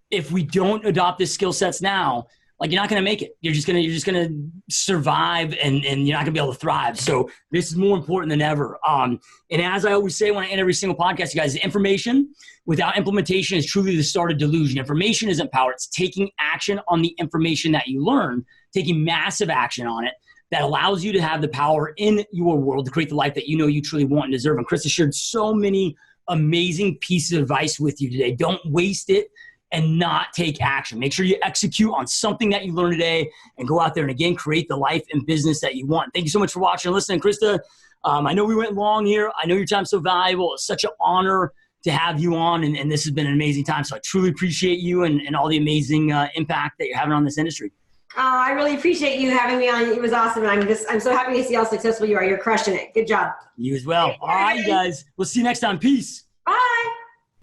if we don't adopt this skill sets now, like you're not going to make it. You're just going to survive and you're not going to be able to thrive. So this is more important than ever. And as I always say when I end every single podcast, you guys, information without implementation is truly the start of delusion. Information isn't power. It's taking action on the information that you learn, taking massive action on it that allows you to have the power in your world to create the life that you truly want and deserve. And Krista shared so many amazing pieces of advice with you today. Don't waste it and not take action. Make sure you execute on something that you learned today and go out there and, again, create the life and business that you want. Thank you so much for watching and listening. Krista, I know we went long here. I know your time's so valuable. It's such an honor to have you on, and this has been an amazing time. So I truly appreciate you and all the amazing impact that you're having on this industry. I really appreciate you having me on. It was awesome. And I'm so happy to see how successful you are. You're crushing it. Good job. You as well. All right, you guys. We'll see you next time. Peace.